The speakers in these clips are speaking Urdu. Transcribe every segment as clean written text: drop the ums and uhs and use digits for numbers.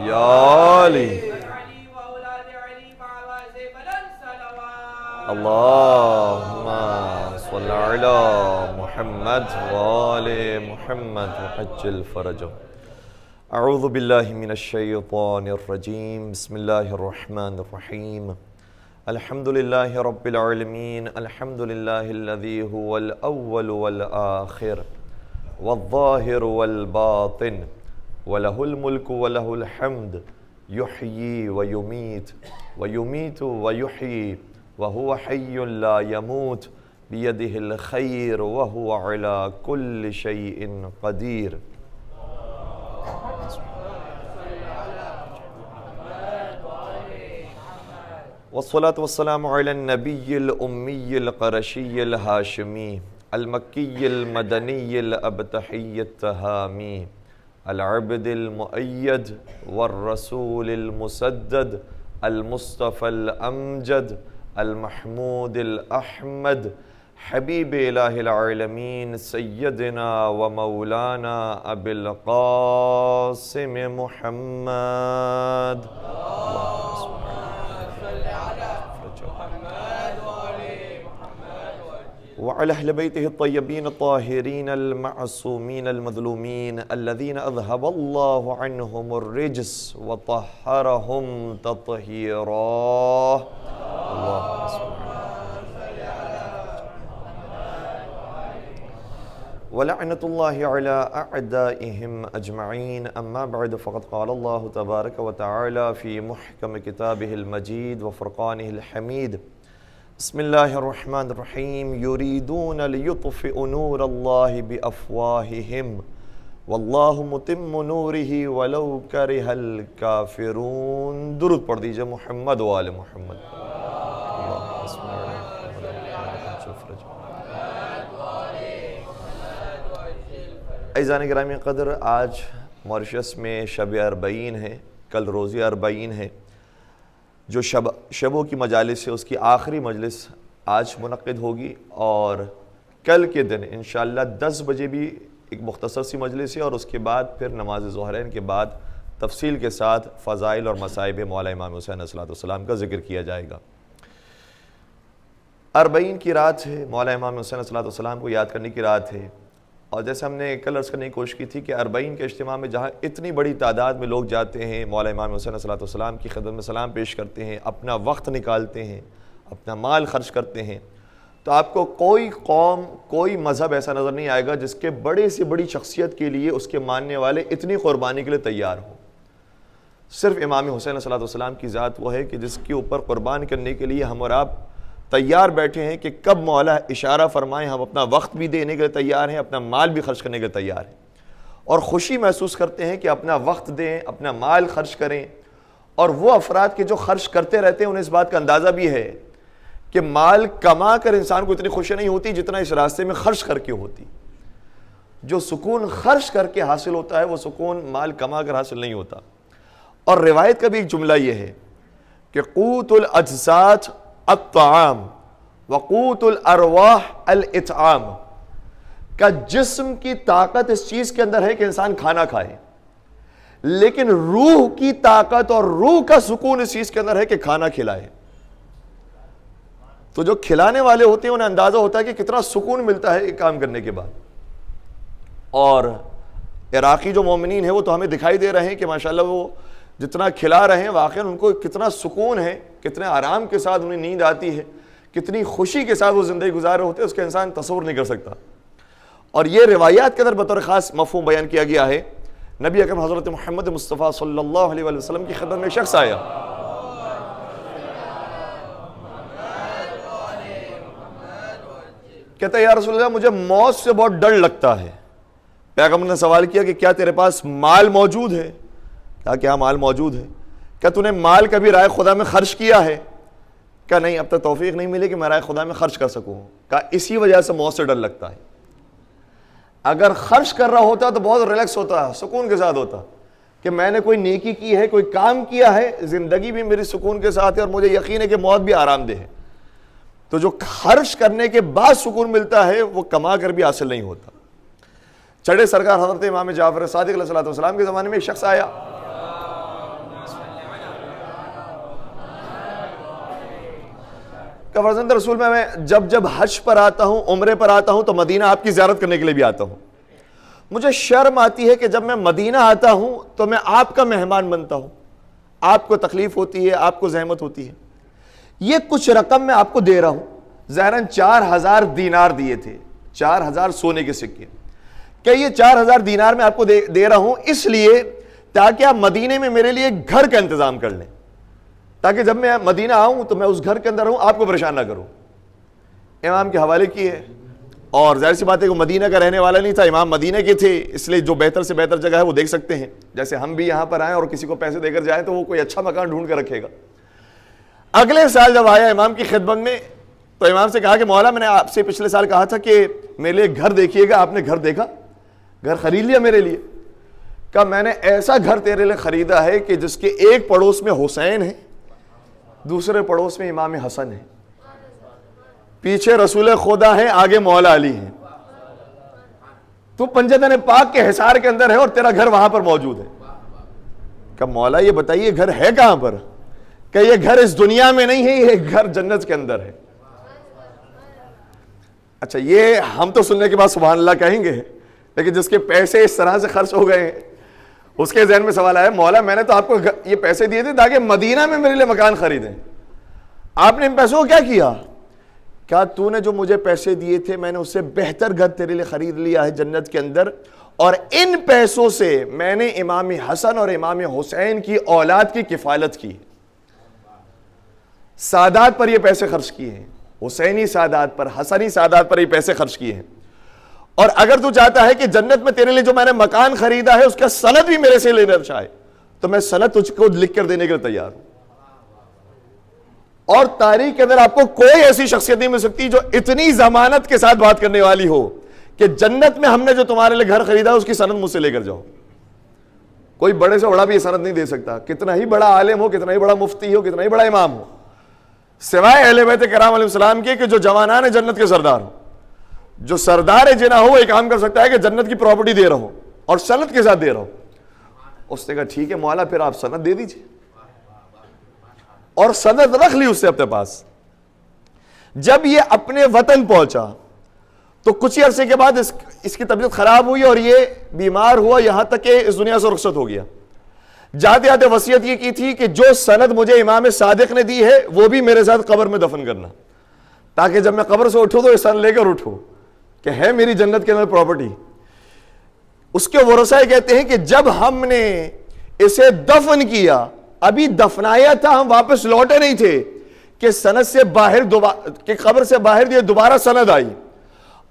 یا علی اللہم صلی علی محمد وآل محمد وعجل فرجهم. اعوذ باللہ من الشیطان الرجیم. بسم اللہ الرحمن الرحیم. الحمد للہ رب العالمین. الحمد للہ الذی هو الاول والآخر والظاہر والباطن وَلَهُ الْمُلْكُ وَلَهُ الْحَمْدُ يُحْيِي وَيُمِيتُ وَيُمِيتُ وَيُحْيِي وَهُوَ حَيٌّ لَا يَمُوتُ بِيَدِهِ الْخَيْرُ وَهُوَ عَلَى كُلِّ شَيْءٍ قَدِيرٌ. والصلاة والسلام على النبي الأمي القرشي الهاشمي المكي المدني الأبتحي التهامي العبد المؤيد والرسول المسدد المصطفى الأمجد المحمود الأحمد حبيب إله العالمين سيدنا ومولانا أبي القاسم محمد. وعلى أهل بيته الطيبين الطاهرين المعصومين المظلومين الذين أذهب الله عنهم الرجس وطهرهم تطهيرا. اللهم صل ولعنة الله على أعدائهم أجمعين. أما بعد فقد قال الله تبارك وتعالى في محكم كتابه المجيد وفرقانه الحميد. بسم الله الرحمن الرحيم. يريدون ليطفئوا نور الله بأفواههم والله متم نوره ولو كره الكافرون. درود پڑھ دیجئے محمد و آل محمد. عزیزان گرامی قدر، آج ماریشس میں شب اربعین ہے، کل روزی اربعین ہے. جو شبوں کی مجالس ہے اس کی آخری مجلس آج منعقد ہوگی، اور کل کے دن انشاءاللہ 10 بجے بھی ایک مختصر سی مجلس ہے، اور اس کے بعد پھر نماز ظہرین کے بعد تفصیل کے ساتھ فضائل اور مصائب مولا امام حسین علیہ السلام کا ذکر کیا جائے گا. اربعین کی رات ہے، مولا امام حسین علیہ السلام کو یاد کرنے کی رات ہے. اور جیسے ہم نے کل عرض کرنے کی کوشش کی تھی کہ اربعین کے اجتماع میں جہاں اتنی بڑی تعداد میں لوگ جاتے ہیں، مولا امام حسین علیہ السلام کی خدمت میں سلام پیش کرتے ہیں، اپنا وقت نکالتے ہیں، اپنا مال خرچ کرتے ہیں، تو آپ کو کوئی قوم، کوئی مذہب ایسا نظر نہیں آئے گا جس کے بڑے سے بڑی شخصیت کے لیے اس کے ماننے والے اتنی قربانی کے لیے تیار ہوں. صرف امام حسین علیہ السلام کی ذات وہ ہے کہ جس کے اوپر قربان کرنے کے لیے ہم اور آپ تیار بیٹھے ہیں کہ کب مولا اشارہ فرمائیں. ہم اپنا وقت بھی دینے کے لیے تیار ہیں، اپنا مال بھی خرچ کرنے کے لیے تیار ہیں، اور خوشی محسوس کرتے ہیں کہ اپنا وقت دیں، اپنا مال خرچ کریں. اور وہ افراد کے جو خرچ کرتے رہتے ہیں انہیں اس بات کا اندازہ بھی ہے کہ مال کما کر انسان کو اتنی خوشی نہیں ہوتی جتنا اس راستے میں خرچ کر کے ہوتی. جو سکون خرچ کر کے حاصل ہوتا ہے وہ سکون مال کما کر حاصل نہیں ہوتا. اور روایت کا بھی ایک جملہ یہ ہے کہ قوت الاجساد الطعام وقوت الارواح الاطعام، کا جسم کی طاقت اس چیز کے اندر ہے کہ انسان کھانا کھائے، لیکن روح کی طاقت اور روح کا سکون اس چیز کے اندر ہے کہ کھانا کھلائے. تو جو کھلانے والے ہوتے ہیں انہیں اندازہ ہوتا ہے کہ کتنا سکون ملتا ہے ایک کام کرنے کے بعد. اور عراقی جو مومنین ہیں وہ تو ہمیں دکھائی دے رہے ہیں کہ ماشاءاللہ وہ جتنا کھلا رہے ہیں واقعاً ان کو کتنا سکون ہے، کتنے آرام کے ساتھ انہیں نیند آتی ہے، کتنی خوشی کے ساتھ وہ زندگی گزار رہے ہوتے ہیں، اس کا انسان تصور نہیں کر سکتا. اور یہ روایات کے اندر بطور خاص مفہوم بیان کیا گیا ہے. نبی اکرم حضرت محمد مصطفیٰ صلی اللہ علیہ وسلم کی خدمت میں ایک شخص آیا. کہتا ہے یا رسول اللہ مجھے موت سے بہت ڈر لگتا ہے. پیغمبر نے سوال کیا کہ کیا تیرے پاس مال موجود ہے؟ کہا کیا مال موجود ہے؟ کیا تو نے مال کبھی رائے خدا میں خرچ کیا ہے؟ کہا نہیں، اب تک توفیق نہیں ملی کہ میں رائے خدا میں خرچ کر سکوں. کہا اسی وجہ سے موت سے ڈر لگتا ہے. اگر خرچ کر رہا ہوتا تو بہت ریلیکس ہوتا، سکون کے ساتھ ہوتا کہ میں نے کوئی نیکی کی ہے، کوئی کام کیا ہے، زندگی بھی میری سکون کے ساتھ ہے اور مجھے یقین ہے کہ موت بھی آرام دہ ہے. تو جو خرچ کرنے کے بعد سکون ملتا ہے وہ کما کر بھی حاصل نہیں ہوتا. چڑھے سرکار حضرت امام جعفر صادق علیہ السلام کے زمانے میں ایک شخص آیا. کہ فرزند رسول میں جب حج پر آتا ہوں، عمرے پر آتا ہوں تو مدینہ آپ کی زیارت کرنے کے لیے بھی آتا ہوں. مجھے شرم آتی ہے کہ جب میں مدینہ آتا ہوں تو میں آپ کا مہمان بنتا ہوں، آپ کو تکلیف ہوتی ہے، آپ کو زحمت ہوتی ہے. یہ کچھ رقم میں آپ کو دے رہا ہوں، ظاہراً 4000 دینار دیے تھے، 4000 سونے کے سکے، کہ یہ 4000 دینار میں آپ کو دے رہا ہوں اس لیے تاکہ آپ مدینے میں میرے لیے گھر کا انتظام کر لیں، تاکہ جب میں مدینہ آؤں تو میں اس گھر کے اندر رہوں، آپ کو پریشان نہ کروں. امام کے حوالے کیے، اور ظاہر سی بات ہے کہ مدینہ کا رہنے والا نہیں تھا، امام مدینہ کے تھے، اس لیے جو بہتر سے بہتر جگہ ہے وہ دیکھ سکتے ہیں. جیسے ہم بھی یہاں پر آئیں اور کسی کو پیسے دے کر جائیں تو وہ کوئی اچھا مکان ڈھونڈ کر رکھے گا. اگلے سال جب آیا امام کی خدمت میں تو امام سے کہا کہ مولا میں نے آپ سے پچھلے سال کہا تھا کہ میرے لیے گھر دیکھیے گا، آپ نے گھر دیکھا، گھر خرید لیا میرے لیے؟ کہا میں نے ایسا گھر تیرے لیے خریدا ہے کہ جس کے ایک پڑوس میں حسین ہے، دوسرے پڑوس میں امام حسن ہے، پیچھے رسول خدا ہے، آگے مولا علی ہیں، تو پنجتن پاک کے حصار کے اندر ہے اور تیرا گھر وہاں پر موجود ہے. کہ مولا یہ بتائیے گھر ہے کہاں پر؟ کہ یہ گھر اس دنیا میں نہیں ہے، یہ گھر جنت کے اندر ہے. اچھا یہ ہم تو سننے کے بعد سبحان اللہ کہیں گے، لیکن جس کے پیسے اس طرح سے خرچ ہو گئے ہیں اس کے ذہن میں سوال آیا، مولا میں نے تو آپ کو یہ پیسے دیے تھے تاکہ مدینہ میں میرے لیے مکان خریدیں، آپ نے ان پیسوں کو کیا کیا؟ کہا تو نے جو مجھے پیسے دیے تھے میں نے اس سے بہتر گھر تیرے لیے خرید لیا ہے جنت کے اندر، اور ان پیسوں سے میں نے امام حسن اور امام حسین کی اولاد کی کفالت کی. سادات پر یہ پیسے خرچ کیے ہیں، حسینی سادات پر، حسنی سادات پر یہ پیسے خرچ کیے ہیں. اور اگر تو چاہتا ہے کہ جنت میں تیرے لیے جو میں نے مکان خریدا ہے اس کا سند بھی میرے سے لینا چاہے تو میں سند تجھ کو لکھ کر دینے کے لیے تیار ہوں. اور تاریخ کے اندر آپ کو کوئی ایسی شخصیت نہیں مل سکتی جو اتنی ضمانت کے ساتھ بات کرنے والی ہو کہ جنت میں ہم نے جو تمہارے لیے گھر خریدا اس کی سند مجھ سے لے کر جاؤ. کوئی بڑے سے بڑا بھی یہ سند نہیں دے سکتا، کتنا ہی بڑا عالم ہو، کتنا ہی بڑا مفتی ہو، کتنا ہی بڑا امام ہو، سوائے اہل بیت کرام علیہ السلام کے کہ جو جوانان جنت کے سردار ہو. جو سردار جنا ہو وہ ایک کام کر سکتا ہے کہ جنت کی پراپرٹی دے رہا ہو اور سند کے ساتھ دے رہا ہو. اس نے کہا ٹھیک ہے مولا پھر آپ سند دے دیجیے، اور سند رکھ لی اس سے اپنے پاس. جب یہ اپنے وطن پہنچا تو کچھ ہی عرصے کے بعد اس کی طبیعت خراب ہوئی اور یہ بیمار ہوا، یہاں تک کہ اس دنیا سے رخصت ہو گیا. جاتے جاتے وصیت یہ کی تھی کہ جو سند مجھے امام صادق نے دی ہے وہ بھی میرے ساتھ قبر میں دفن کرنا، تاکہ جب میں قبر سے اٹھوں تو یہ سند لے کر اٹھوں کہ ہے میری جنت کے اندر پراپرٹی. اس کے ورثاء کہتے ہیں کہ جب ہم نے اسے دفن کیا، ابھی دفنایا تھا، ہم واپس لوٹے نہیں تھے کہ سند سے باہر کہ قبر سے باہر یہ دوبارہ سند آئی،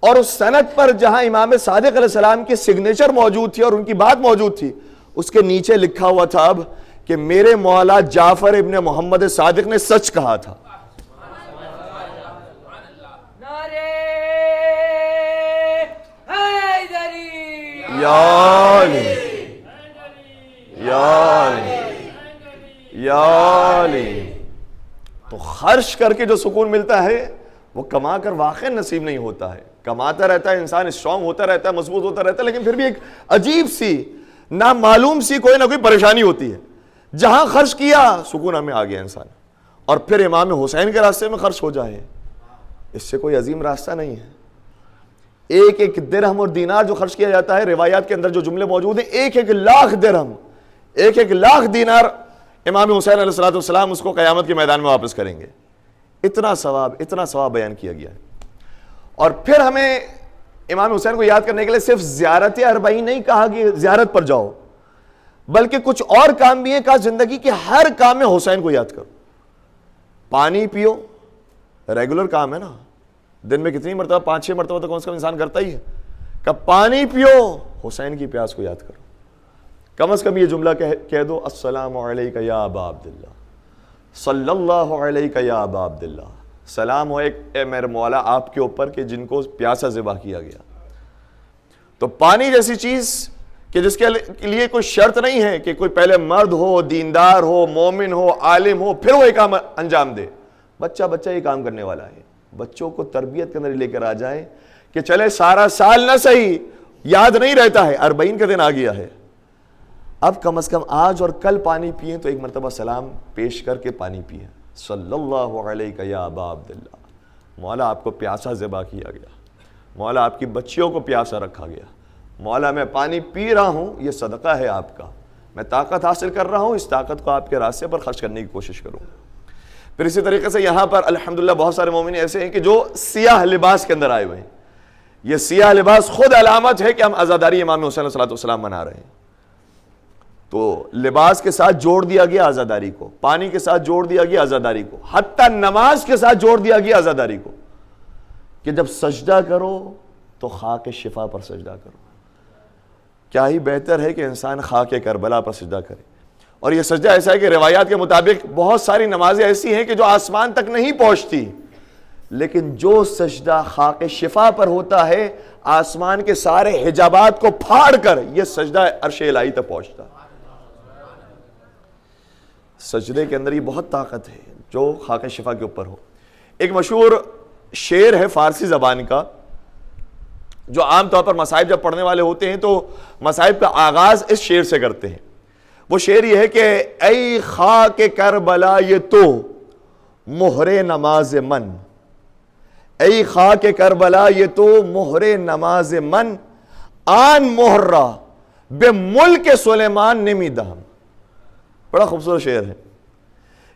اور اس سند پر جہاں امام صادق علیہ السلام کی سگنیچر موجود تھی اور ان کی بات موجود تھی، اس کے نیچے لکھا ہوا تھا اب کہ میرے مولا جعفر ابن محمد صادق نے سچ کہا تھا. یا علی. تو خرچ کر کے جو سکون ملتا ہے وہ کما کر واقع نصیب نہیں ہوتا ہے. کماتا رہتا ہے انسان، اسٹرانگ ہوتا رہتا ہے، مضبوط ہوتا رہتا ہے، لیکن پھر بھی ایک عجیب سی نامعلوم سی کوئی نہ کوئی پریشانی ہوتی ہے. جہاں خرچ کیا سکون ہمیں آ گیا انسان، اور پھر امام حسین کے راستے میں خرچ ہو جائے، اس سے کوئی عظیم راستہ نہیں ہے. ایک ایک درہم اور دینار جو خرچ کیا جاتا ہے، روایات کے اندر جو جملے موجود ہیں، 1 لاکھ درہم، 1 لاکھ دینار امام حسین علیہ السلام اس کو قیامت کے میدان میں واپس کریں گے. اتنا ثواب بیان کیا گیا ہے. اور پھر ہمیں امام حسین کو یاد کرنے کے لیے صرف زیارت اربعین نہیں کہا کہ زیارت پر جاؤ، بلکہ کچھ اور کام بھی ہیں. کہا زندگی کے ہر کام میں حسین کو یاد کرو. پانی پیو، ریگولر کام ہے نا، دن میں کتنی مرتبہ، 5-6 مرتبہ تو کم سے کم انسان کرتا ہی ہے. کہ پانی پیو، حسین کی پیاس کو یاد کرو. کم از کم یہ جملہ کہہ دو، السلام علیکہ یا ابا عبداللہ، صلی اللہ علیکہ یا ابا عبداللہ. سلام ہو اے میرے مولا آپ کے اوپر کہ جن کو پیاسا ذبح کیا گیا. تو پانی جیسی چیز کہ جس کے لیے کوئی شرط نہیں ہے کہ کوئی پہلے مرد ہو، دیندار ہو، مومن ہو، عالم ہو، پھر وہ یہ کام انجام دے. بچہ یہ کام کرنے والا ہے. بچوں کو تربیت کے اندر لے کر آ جائے کہ چلے سارا سال نہ صحیح یاد نہیں رہتا ہے، 40 کا دن آ گیا ہے، اب کم از کم آج اور کل پانی پئیں تو ایک مرتبہ سلام پیش کر کے پانی پئیں. صلی اللہ علیہ یا ابا عبداللہ، مولا آپ کو پیاسا ذبح کیا گیا، مولا آپ کی بچیوں کو پیاسا رکھا گیا، مولا میں پانی پی رہا ہوں، یہ صدقہ ہے آپ کا، میں طاقت حاصل کر رہا ہوں، اس طاقت کو آپ کے راستے پر خرچ کرنے کی کوشش کروں گا۔ پھر اسی طریقے سے یہاں پر الحمدللہ بہت سارے مومن ایسے ہیں کہ جو سیاہ لباس کے اندر آئے ہوئے ہیں۔ یہ سیاہ لباس خود علامت ہے کہ ہم عزاداری امام حسین علیہ السلام منا رہے ہیں۔ تو لباس کے ساتھ جوڑ دیا گیا عزاداری کو، پانی کے ساتھ جوڑ دیا گیا عزاداری کو، حتیٰ نماز کے ساتھ جوڑ دیا گیا عزاداری کو، کہ جب سجدہ کرو تو خاک شفا پر سجدہ کرو۔ کیا ہی بہتر ہے کہ انسان خاک کربلا پر سجدہ کرے۔ اور یہ سجدہ ایسا ہے کہ روایات کے مطابق بہت ساری نمازیں ایسی ہیں کہ جو آسمان تک نہیں پہنچتی، لیکن جو سجدہ خاک شفا پر ہوتا ہے آسمان کے سارے حجابات کو پھاڑ کر یہ سجدہ عرش الہی تک پہنچتا ہے۔ سجدے کے اندر یہ بہت طاقت ہے جو خاک شفا کے اوپر ہو۔ ایک مشہور شعر ہے فارسی زبان کا، جو عام طور پر مصائب جب پڑھنے والے ہوتے ہیں تو مصائب کا آغاز اس شعر سے کرتے ہیں۔ وہ شعر یہ ہے کہ اے خاک کربلا یہ تو مہر نماز من، اے خاک کربلا یہ تو مہر نماز من، آن مہرہ بے ملک سلیمان نمی دہم۔ بڑا خوبصورت شعر ہے،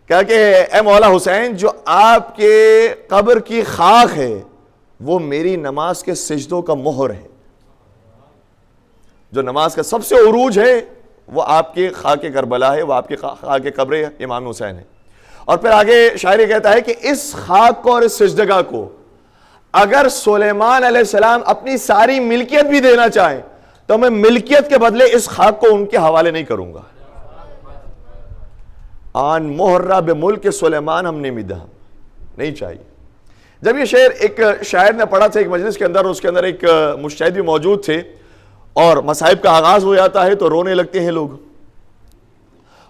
کہا کہ اے مولا حسین، جو آپ کے قبر کی خاک ہے وہ میری نماز کے سجدوں کا مہر ہے۔ جو نماز کا سب سے عروج ہے وہ آپ کی خاک کربلا ہے، وہ آپ کی خاک قبر امام حسین ہے۔ اور پھر آگے شاعر یہ کہتا ہے کہ اس خاک کو اور اس سجدگاہ کو اگر سلیمان علیہ السلام اپنی ساری ملکیت بھی دینا چاہیں تو میں ملکیت کے بدلے اس خاک کو ان کے حوالے نہیں کروں گا۔ آن مہرہ بے ملک سلیمان ہم نے مدہم، نہیں چاہیے۔ جب یہ شعر ایک شاعر نے پڑھا تھا ایک مجلس کے اندر، اس کے اندر ایک مجتہد بھی موجود تھے، اور مصائب کا آغاز ہو جاتا ہے تو رونے لگتے ہیں لوگ۔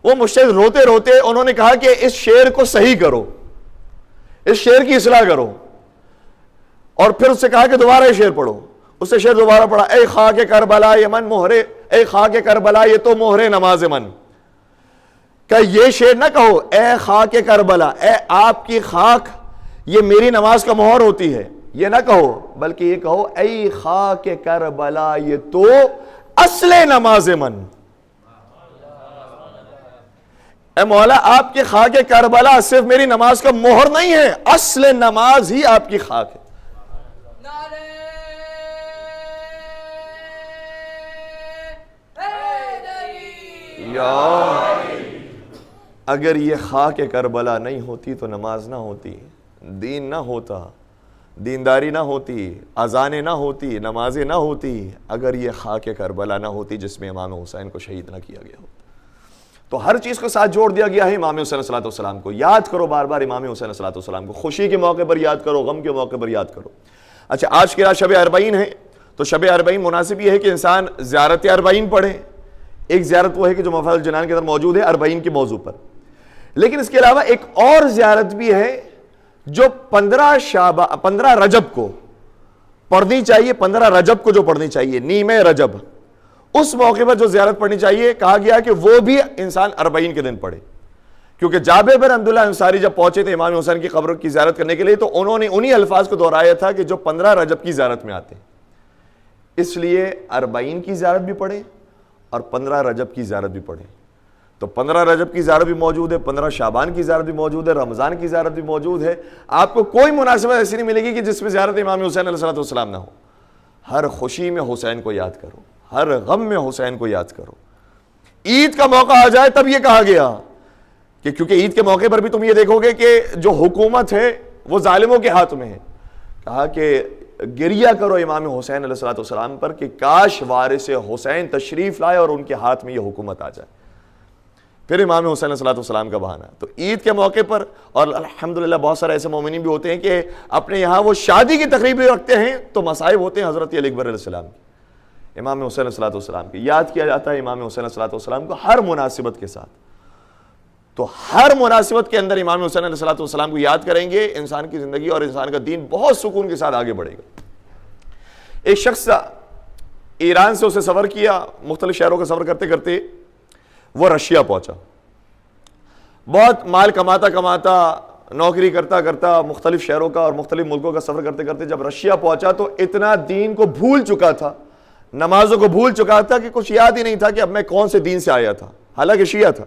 وہ مجتہد روتے روتے انہوں نے کہا کہ اس شعر کو صحیح کرو، اس شعر کی اصلاح کرو، اور پھر اس سے کہا کہ دوبارہ یہ شعر پڑھو۔ اس سے شعر دوبارہ پڑھا، اے خاک کربلا یہ من مہرے، اے خاک کربلا یہ تو مہر نماز من۔ کہ یہ شعر نہ کہو اے خاک کربلا، اے آپ کی خاک یہ میری نماز کا مہر ہوتی ہے، یہ نہ کہو، بلکہ یہ کہو اے خاک کربلا یہ تو اصل نماز من۔ اے مولا آپ کی خاک کربلا صرف میری نماز کا مہر نہیں ہے، اصل نماز ہی آپ کی خاک ہے۔ اگر یہ خاک کربلا نہیں ہوتی تو نماز نہ ہوتی، دین نہ ہوتا، دینداری نہ ہوتی، اذانیں نہ ہوتی، نمازیں نہ ہوتی، اگر یہ خاک کربلا نہ ہوتی جس میں امام حسین کو شہید نہ کیا گیا ہوتا۔ تو ہر چیز کو ساتھ جوڑ دیا گیا ہے امام حسین علیہ السلام کو۔ یاد کرو بار بار امام حسین علیہ السلام کو، خوشی کے موقع پر یاد کرو، غم کے موقع پر یاد کرو۔ اچھا، آج کی رات شب اربعین ہے، تو شب اربعین مناسب یہ ہے کہ انسان زیارت اربعین پڑھے۔ ایک زیارت وہ ہے کہ جو مفاظ الجنان کے اندر موجود ہے اربعین کے موضوع پر، لیکن اس کے علاوہ ایک اور زیارت بھی ہے جو 15 رجب کو پڑھنی چاہیے، 15 رجب کو جو پڑھنی چاہیے، نیم رجب، اس موقع پر جو زیارت پڑھنی چاہیے، کہا گیا کہ وہ بھی انسان اربعین کے دن پڑھے۔ کیونکہ جابر بن عبداللہ انصاری جب پہنچے تھے امام حسین کی قبر کی زیارت کرنے کے لیے تو انہوں نے انہی الفاظ کو دہرایا تھا کہ جو 15 رجب کی زیارت میں آتے ہیں، اس لیے اربعین کی زیارت بھی پڑھیں اور 15 رجب کی زیارت بھی پڑھیں۔ تو 15 رجب کی زیارت بھی موجود ہے، 15 شعبان کی زیارت بھی موجود ہے، رمضان کی زیارت بھی موجود ہے۔ آپ کو کوئی مناسبت ایسی نہیں ملے گی کہ جس میں زیارت امام حسین علیہ السلام نہ ہو۔ ہر خوشی میں حسین کو یاد کرو، ہر غم میں حسین کو یاد کرو۔ عید کا موقع آ جائے تب یہ کہا گیا کہ کیونکہ عید کے موقع پر بھی تم یہ دیکھو گے کہ جو حکومت ہے وہ ظالموں کے ہاتھ میں ہے، کہا کہ گریہ کرو امام حسین علیہ السلام پر کہ کاش وارث حسین تشریف لائے اور ان کے ہاتھ میں یہ حکومت آ جائے۔ پھر امام حسین علیہ السلام کا بہانہ۔ تو عید کے موقع پر، اور الحمدللہ بہت سارے ایسے مومنین بھی ہوتے ہیں کہ اپنے یہاں وہ شادی کی تقریب بھی رکھتے ہیں تو مصائب ہوتے ہیں حضرت علی اکبر علیہ السلام کی، امام حسین علیہ السلام کی یاد کیا جاتا ہے، امام حسین علیہ السلام کو ہر مناسبت کے ساتھ۔ تو ہر مناسبت کے اندر امام حسین علیہ السلام کو یاد کریں گے، انسان کی زندگی اور انسان کا دین بہت سکون کے ساتھ آگے بڑھے گا۔ ایک شخص ایران سے اسے سفر کیا، مختلف شہروں کا سفر کرتے کرتے وہ رشیا پہنچا۔ بہت مال کماتا کماتا، نوکری کرتا کرتا، مختلف شہروں کا اور مختلف ملکوں کا سفر کرتے کرتے جب رشیا پہنچا تو اتنا دین کو بھول چکا تھا، نمازوں کو بھول چکا تھا کہ کچھ یاد ہی نہیں تھا کہ اب میں کون سے دین سے آیا تھا، حالانکہ شیعہ تھا۔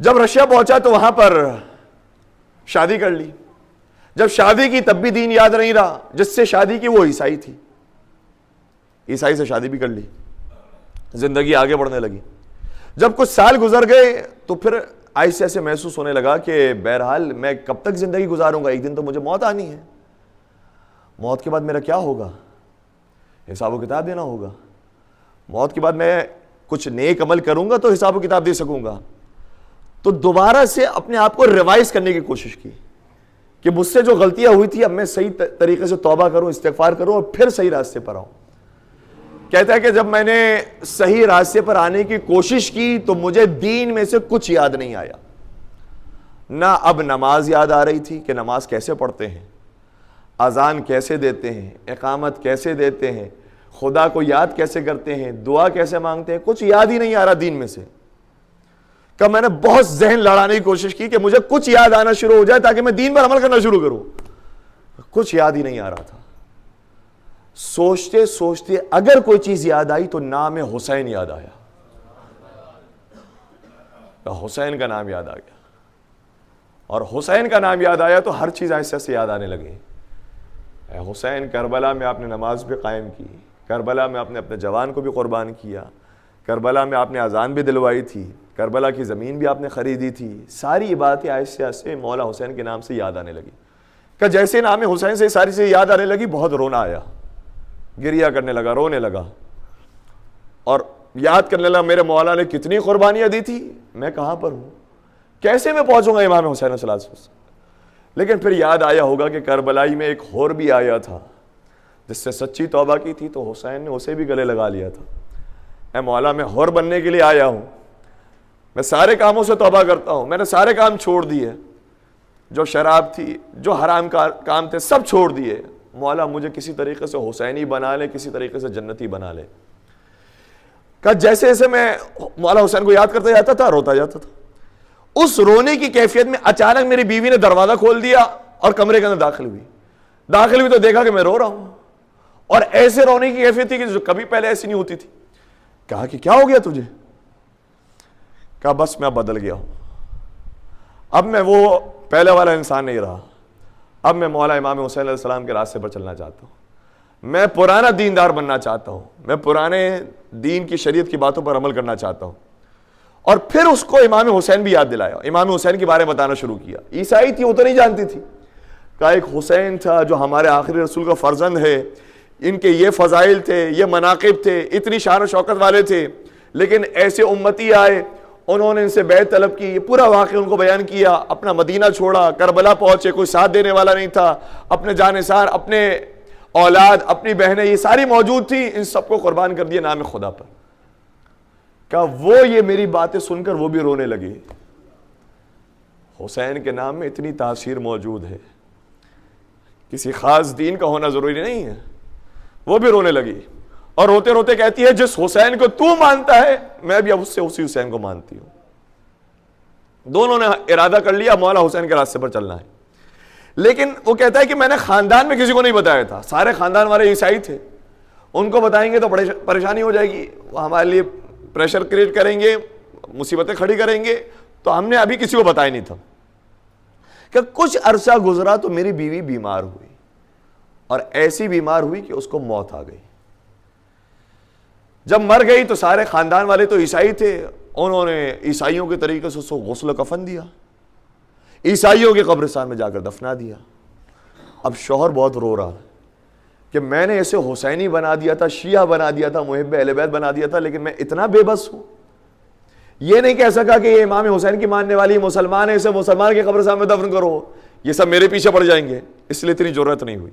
جب رشیا پہنچا تو وہاں پر شادی کر لی، جب شادی کی تب بھی دین یاد نہیں رہا، جس سے شادی کی وہ عیسائی تھی، عیسائی سے شادی بھی کر لی، زندگی آگے بڑھنے لگی۔ جب کچھ سال گزر گئے تو پھر ایسے ایسے محسوس ہونے لگا کہ بہرحال میں کب تک زندگی گزاروں گا، ایک دن تو مجھے موت آنی ہے، موت کے بعد میرا کیا ہوگا، حساب و کتاب دینا ہوگا، موت کے بعد میں کچھ نیک عمل کروں گا تو حساب و کتاب دے سکوں گا۔ تو دوبارہ سے اپنے آپ کو ریوائز کرنے کی کوشش کی کہ مجھ سے جو غلطیاں ہوئی تھی اب میں صحیح طریقے سے توبہ کروں، استغفار کروں اور پھر صحیح راستے پر آؤں۔ کہتا ہے کہ جب میں نے صحیح راستے پر آنے کی کوشش کی تو مجھے دین میں سے کچھ یاد نہیں آیا، نہ اب نماز یاد آ رہی تھی کہ نماز کیسے پڑھتے ہیں، اذان کیسے دیتے ہیں، اقامت کیسے دیتے ہیں، خدا کو یاد کیسے کرتے ہیں، دعا کیسے مانگتے ہیں، کچھ یاد ہی نہیں آ رہا دین میں سے۔ کہ میں نے بہت ذہن لڑانے کی کوشش کی کہ مجھے کچھ یاد آنا شروع ہو جائے تاکہ میں دین پر عمل کرنا شروع کروں، کچھ یاد ہی نہیں آ رہا تھا۔ سوچتے سوچتے اگر کوئی چیز یاد آئی تو نام حسین یاد آیا، حسین کا نام یاد آ گیا، اور حسین کا نام یاد آیا تو ہر چیز ایسے ایسے یاد آنے لگی۔ اے حسین، کربلا میں آپ نے نماز بھی قائم کی، کربلا میں آپ نے اپنے جوان کو بھی قربان کیا، کربلا میں آپ نے اذان بھی دلوائی تھی، کربلا کی زمین بھی آپ نے خریدی تھی، ساری باتیں ایسے ایسے مولا حسین کے نام سے یاد آنے لگی۔ کہ جیسے نام حسین سے ساری چیزیں یاد آنے لگی بہت رونا آیا، گریا کرنے لگا، رونے لگا اور یاد کرنے لگا میرے مولا نے کتنی قربانیاں دی تھی، میں کہاں پر ہوں، کیسے میں پہنچوں گا امام حسین صلی اللہ علیہ وسلم۔ لیکن پھر یاد آیا ہوگا کہ کربلائی میں ایک ہور بھی آیا تھا جس سے سچی توبہ کی تھی تو حسین نے اسے بھی گلے لگا لیا تھا۔ اے مولا، میں ہور بننے کے لیے آیا ہوں، میں سارے کاموں سے توبہ کرتا ہوں، میں نے سارے کام چھوڑ دیے، جو شراب تھی، جو حرام کام تھے سب چھوڑ دیے، مولا مجھے کسی طریقے سے حسینی بنا لے، کسی طریقے سے جنتی بنا لے۔ کہ جیسے جیسے میں مولا حسین کو یاد کرتا جاتا تھا روتا جاتا تھا۔ اس رونے کی کیفیت میں اچانک میری بیوی نے دروازہ کھول دیا اور کمرے کے اندر داخل ہوئی تو دیکھا کہ میں رو رہا ہوں، اور ایسے رونے کی کیفیت تھی کہ جو کبھی پہلے ایسی نہیں ہوتی تھی۔ کہا کہ کیا ہو گیا تجھے؟ کہا بس میں بدل گیا ہوں، اب میں وہ پہلے والا انسان نہیں رہا، اب میں مولا امام حسین علیہ السلام کے راستے پر چلنا چاہتا ہوں، میں پرانا دیندار بننا چاہتا ہوں، میں پرانے دین کی شریعت کی باتوں پر عمل کرنا چاہتا ہوں۔ اور پھر اس کو امام حسین بھی یاد دلایا، امام حسین کے بارے میں بتانا شروع کیا۔ عیسائی تھی، وہ تو نہیں جانتی تھی، کہا ایک حسین تھا جو ہمارے آخری رسول کا فرزند ہے، ان کے یہ فضائل تھے، یہ مناقب تھے، اتنی شان و شوکت والے تھے، لیکن ایسے امتی آئے، انہوں نے ان سے بیعت طلب کی، یہ پورا واقعہ ان کو بیان کیا، اپنا مدینہ چھوڑا، کربلا پہنچے، کوئی ساتھ دینے والا نہیں تھا، اپنے جانثار، اپنے اولاد، اپنی بہنیں یہ ساری موجود تھی، ان سب کو قربان کر دیا نام خدا پر۔ کہ وہ یہ میری باتیں سن کر وہ بھی رونے لگی۔ حسین کے نام میں اتنی تاثیر موجود ہے، کسی خاص دین کا ہونا ضروری نہیں ہے۔ وہ بھی رونے لگی اور روتے روتے کہتی ہے جس حسین کو تو مانتا ہے میں بھی اب اس سے اسی حسین کو مانتی ہوں۔ دونوں نے ارادہ کر لیا مولا حسین کے راستے پر چلنا ہے، لیکن وہ کہتا ہے کہ میں نے خاندان میں کسی کو نہیں بتایا تھا، سارے خاندان والے عیسائی تھے، ان کو بتائیں گے تو پریشانی ہو جائے گی، وہ ہمارے لیے پریشر کریٹ کریں گے، مصیبتیں کھڑی کریں گے، تو ہم نے ابھی کسی کو بتایا نہیں تھا۔ کہ کچھ عرصہ گزرا تو میری بیوی بیمار ہوئی، اور ایسی بیمار ہوئی کہ اس کو موت آ گئی۔ جب مر گئی تو سارے خاندان والے تو عیسائی تھے، انہوں نے عیسائیوں کے طریقے سے اس کو غسل و کفن دیا، عیسائیوں کے قبرستان میں جا کر دفنا دیا۔ اب شوہر بہت رو رہا کہ میں نے اسے حسینی بنا دیا تھا، شیعہ بنا دیا تھا، محب اہل بیت بنا دیا تھا، لیکن میں اتنا بے بس ہوں، یہ نہیں کہہ سکا کہ یہ امام حسین کی ماننے والی مسلمان ہے، اسے مسلمان کے قبرستان میں دفن کرو، یہ سب میرے پیچھے پڑ جائیں گے، اس لیے اتنی ضرورت نہیں ہوئی۔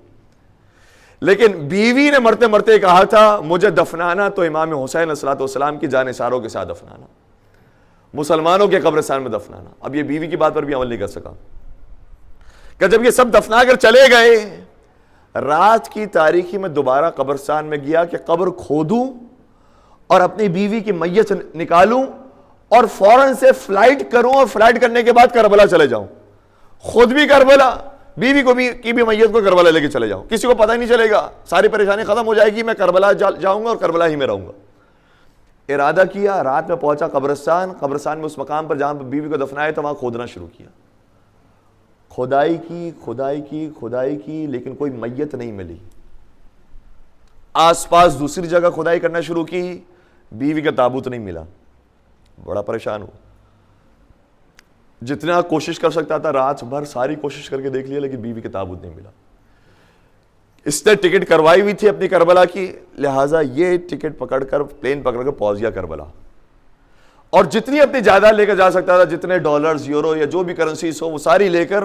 لیکن بیوی نے مرتے مرتے کہا تھا مجھے دفنانا تو امام حسین علیہ السلام کی جانثاروں کے ساتھ دفنانا، مسلمانوں کے قبرستان میں دفنانا۔ اب یہ بیوی کی بات پر بھی عمل نہیں کر سکا کہ جب یہ سب دفنا کر چلے گئے، رات کی تاریکی میں دوبارہ قبرستان میں گیا کہ قبر کھودوں اور اپنی بیوی کی میت نکالوں اور فوراً سے فلائٹ کروں اور فلائٹ کرنے کے بعد کربلا چلے جاؤں, خود بھی کربلا, بیوی کو بھی کی بھی میت کو کربلا لے کے چلے جاؤں, کسی کو پتہ ہی نہیں چلے گا, ساری پریشانی ختم ہو جائے گی, میں کربلا جاؤں گا اور کربلا ہی میں رہوں گا. ارادہ کیا, رات میں پہنچا قبرستان میں اس مقام پر جہاں پر بیوی کو دفنایا تھا, وہاں کھودنا شروع کیا. کھدائی کی لیکن کوئی میت نہیں ملی. آس پاس دوسری جگہ کھدائی کرنا شروع کی, بیوی کا تابوت نہیں ملا. بڑا پریشان ہو, جتنا کوشش کر سکتا تھا رات بھر ساری کوشش کر کے دیکھ لیا, لیکن بیوی کا تابوت نہیں ملا. اس نے ٹکٹ کروائی ہوئی تھی اپنی کربلا کی, لہٰذا یہ ٹکٹ پکڑ کر پلین پکڑ کر پہنچ گیا کربلا, اور جتنی اپنی جائیداد لے کر جا سکتا تھا, جتنے ڈالرز, یورو یا جو بھی کرنسیز ہو, وہ ساری لے کر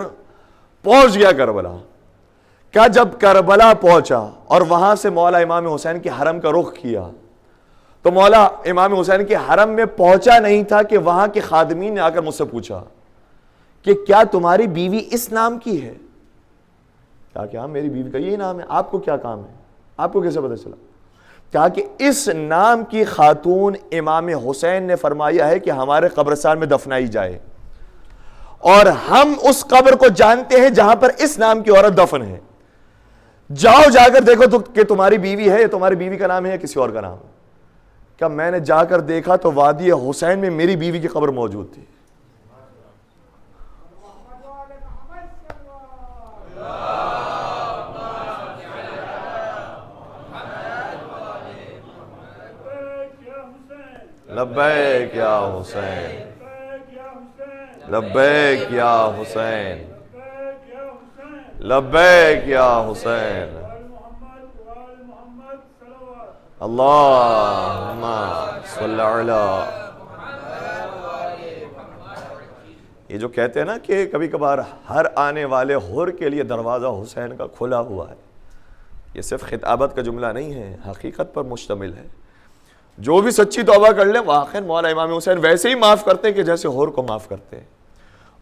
پہنچ گیا کربلا. کیا جب کربلا پہنچا اور وہاں سے مولا امام حسین کے حرم کا رخ کیا, تو مولا امام حسین کے حرم میں پہنچا نہیں تھا کہ وہاں کے خادمین نے آ کر مجھ سے پوچھا کہ کیا تمہاری بیوی اس نام کی ہے؟ کہا کہ ہاں میری بیوی کا یہی نام ہے. آپ کو کیا کام ہے, آپ کو کیسے پتہ چلا؟ کہا کہ اس نام کی خاتون امام حسین نے فرمایا ہے کہ ہمارے قبرستان میں دفنائی جائے, اور ہم اس قبر کو جانتے ہیں جہاں پر اس نام کی عورت دفن ہے. جاؤ جا کر دیکھو کہ تمہاری بیوی ہے, تمہاری بیوی کا نام ہے یا کسی اور کا نام ہے. کیا میں نے جا کر دیکھا تو وادی حسین میں میری بیوی کی قبر موجود تھی. لبیک یا حسین, لبیک یا حسین, لبیک یا حسین, اللہم صلی علی. یہ جو کہتے ہیں نا کہ کبھی کبھار ہر آنے والے حور کے لیے دروازہ حسین کا کھلا ہوا ہے, یہ صرف خطابت کا جملہ نہیں ہے, حقیقت پر مشتمل ہے. جو بھی سچی توبہ کر لے واقعی مولا امام حسین ویسے ہی معاف کرتے ہیں کہ جیسے حور کو معاف کرتے ہیں.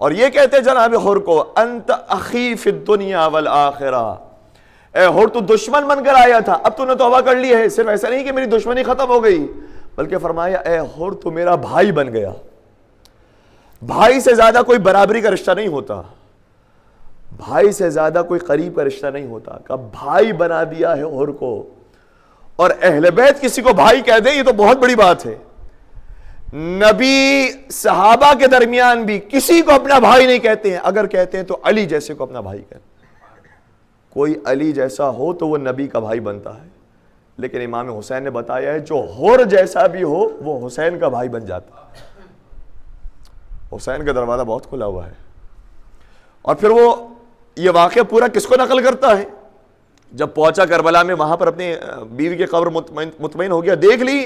اور یہ کہتے ہیں جناب حور کو, انت اخی فی الدنیا والآخرہ, اے حور تو دشمن بن کر آیا تھا, اب تو نے توبہ کر لی ہے. صرف ایسا نہیں کہ میری دشمنی ختم ہو گئی, بلکہ فرمایا اے حور تو میرا بھائی بن گیا. بھائی سے زیادہ کوئی برابری کا رشتہ نہیں ہوتا, بھائی سے زیادہ کوئی قریب کا رشتہ نہیں ہوتا. کہ بھائی بنا دیا ہے حور کو, اور اہل بیت کسی کو بھائی کہہ دیں یہ تو بہت بڑی بات ہے. نبی صحابہ کے درمیان بھی کسی کو اپنا بھائی نہیں کہتے ہیں, اگر کہتے ہیں تو علی جیسے کو اپنا بھائی کہتے ہیں. کوئی علی جیسا ہو تو وہ نبی کا بھائی بنتا ہے, لیکن امام حسین نے بتایا ہے جو حور جیسا بھی ہو وہ حسین کا بھائی بن جاتا ہے. حسین کا دروازہ بہت کھلا ہوا ہے. اور پھر وہ یہ واقعہ پورا کس کو نقل کرتا ہے؟ جب پہنچا کربلا میں, وہاں پر اپنی بیوی کی قبر مطمئن ہو گیا, دیکھ لی,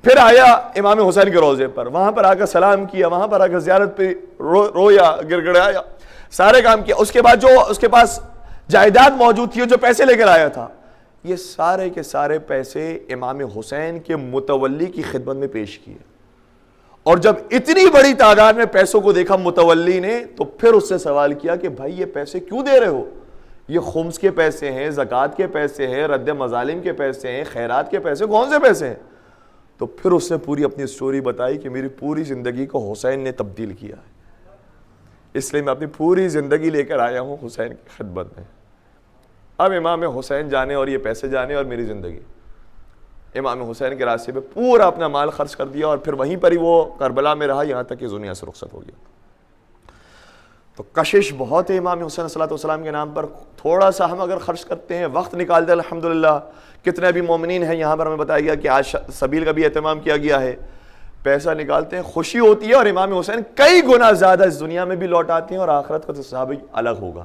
پھر آیا امام حسین کے روضے پر, وہاں پر آ کر سلام کیا, وہاں پر آ کر زیارت پہ رویا, گر گڑایا, سارے کام کیا. اس کے بعد جو اس کے پاس جائیداد موجود تھی, جو پیسے لے کر آیا تھا, یہ سارے کے سارے پیسے امام حسین کے متولی کی خدمت میں پیش کیے. اور جب اتنی بڑی تعداد میں پیسوں کو دیکھا متولی نے, تو پھر اس سے سوال کیا کہ بھائی یہ پیسے کیوں دے رہے ہو؟ یہ خمس کے پیسے ہیں, زکوٰۃ کے پیسے ہیں, رد مظالم کے پیسے ہیں, خیرات کے پیسے, کون سے پیسے ہیں؟ تو پھر اس نے پوری اپنی سٹوری بتائی کہ میری پوری زندگی کو حسین نے تبدیل کیا ہے, اس لیے میں اپنی پوری زندگی لے کر آیا ہوں حسین کی خدمت میں. اب امام حسین جانے اور یہ پیسے جانے اور میری زندگی. امام حسین کے راستے پہ پورا اپنا مال خرچ کر دیا, اور پھر وہیں پر ہی وہ کربلا میں رہا یہاں تک کہ دنیا سے رخصت ہو گیا. تو کشش بہت ہے امام حسین صلی اللہ علیہ وسلم کے نام پر. تھوڑا سا ہم اگر خرچ کرتے ہیں, وقت نکالتے ہیں, الحمدللہ کتنے بھی مومنین ہیں یہاں پر, ہمیں بتایا گیا کہ آج سبیل کا بھی اہتمام کیا گیا ہے, پیسہ نکالتے ہیں, خوشی ہوتی ہے, اور امام حسین کئی گنا زیادہ اس دنیا میں بھی لوٹاتے ہیں, اور آخرت کا تصاوی الگ ہوگا.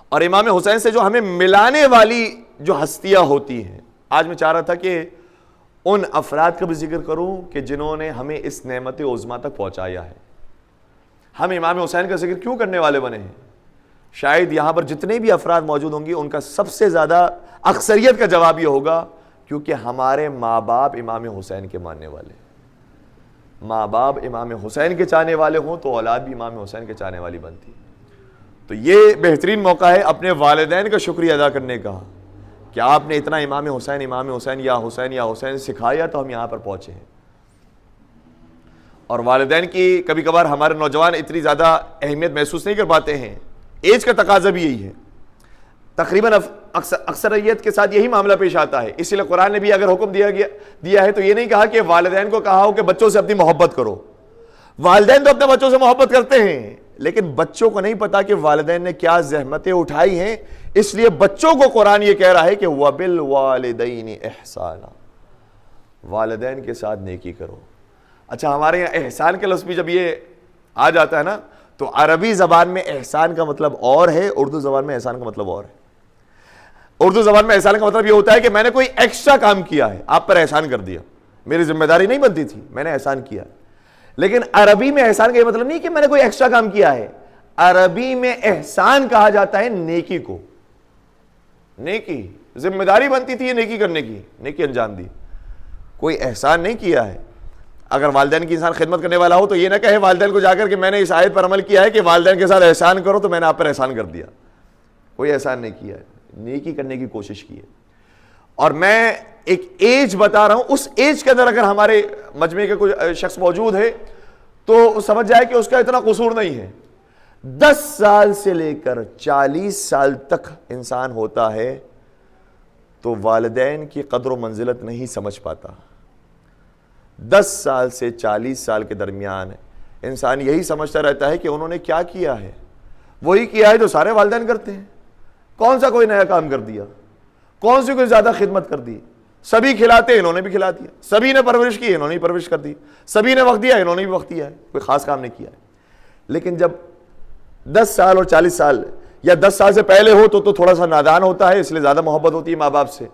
اور امام حسین سے جو ہمیں ملانے والی جو ہستیاں ہوتی ہیں, آج میں چاہ رہا تھا کہ ان افراد کا بھی ذکر کروں کہ جنہوں نے ہمیں اس نعمت عظمیٰ تک پہنچایا ہے. ہم امام حسین کا ذکر کیوں کرنے والے بنے ہیں؟ شاید یہاں پر جتنے بھی افراد موجود ہوں گے ان کا سب سے زیادہ اکثریت کا جواب یہ ہوگا کیونکہ ہمارے ماں باپ امام حسین کے ماننے والے. ماں باپ امام حسین کے چاہنے والے ہوں تو اولاد بھی امام حسین کے چاہنے والی بنتی. تو یہ بہترین موقع ہے اپنے والدین کا شکریہ ادا کرنے کا کہ آپ نے اتنا امام حسین یا حسین یا حسین سکھایا تو ہم یہاں پر پہنچے ہیں. اور والدین کی کبھی کبھار ہمارے نوجوان اتنی زیادہ اہمیت محسوس نہیں کر پاتے ہیں، ایج کا تقاضا بھی یہی ہے، تقریباً اکثریت کے ساتھ یہی معاملہ پیش آتا ہے۔ اسی لیے قرآن نے بھی اگر حکم دیا ہے تو یہ نہیں کہا کہ والدین کو کہا ہو کہ بچوں سے اپنی محبت کرو، والدین تو اپنے بچوں سے محبت کرتے ہیں، لیکن بچوں کو نہیں پتا کہ والدین نے کیا زحمتیں اٹھائی ہیں، اس لیے بچوں کو قرآن یہ کہہ رہا ہے کہ وَبِالْوَالِدَيْنِ احسانا، والدین کے ساتھ نیکی کرو۔ اچھا، ہمارے یہاں احسان کا لفظ بھی جب یہ آ جاتا ہے نا تو عربی زبان میں احسان کا مطلب اور ہے، اردو زبان میں احسان کا مطلب اور ہے۔ اردو زبان میں احسان کا مطلب یہ ہوتا ہے کہ میں نے کوئی ایکسٹرا کام کیا ہے، آپ پر احسان کر دیا، میری ذمہ داری نہیں بنتی تھی، میں نے احسان کیا۔ لیکن عربی میں احسان کا یہ مطلب نہیں کہ میں نے کوئی ایکسٹرا کام کیا ہے، عربی میں احسان کہا جاتا ہے نیکی کو۔ نیکی ذمہ داری بنتی تھی یہ نیکی کرنے کی، نیکی انجام دی، کوئی احسان نہیں کیا ہے۔ اگر والدین کی انسان خدمت کرنے والا ہو تو یہ نہ کہے والدین کو جا کر کہ میں نے اس آیت پر عمل کیا ہے کہ والدین کے ساتھ احسان کرو تو میں نے آپ پر احسان کر دیا، کوئی احسان نہیں کیا ہے، نیکی کرنے کی کوشش کی ہے۔ اور میں ایک ایج بتا رہا ہوں، اس ایج کے اندر اگر ہمارے مجمع کے کوئی شخص موجود ہے تو سمجھ جائے کہ اس کا اتنا قصور نہیں ہے۔ 10 سال سے لے کر 40 سال تک انسان ہوتا ہے تو والدین کی قدر و منزلت نہیں سمجھ پاتا۔ 10 سال سے 40 سال کے درمیان انسان یہی سمجھتا رہتا ہے کہ انہوں نے کیا کیا ہے، وہی کیا ہے جو سارے والدین کرتے ہیں، کون سا کوئی نیا کام کر دیا، کون سی کوئی زیادہ خدمت کر دی، سبھی کھلاتے ہیں انہوں نے بھی کھلا دیا، سبھی نے پرورش کی انہوں نے پرورش کر دی، سبھی نے وقت دیا انہوں نے بھی وقت دیا ہے، کوئی خاص کام نہیں کیا ہے۔ لیکن جب 10 سال اور 40 سال یا 10 سال سے پہلے ہو تو تھوڑا سا نادان ہوتا ہے، اس لیے زیادہ محبت ہوتی ہے ماں باپ سے،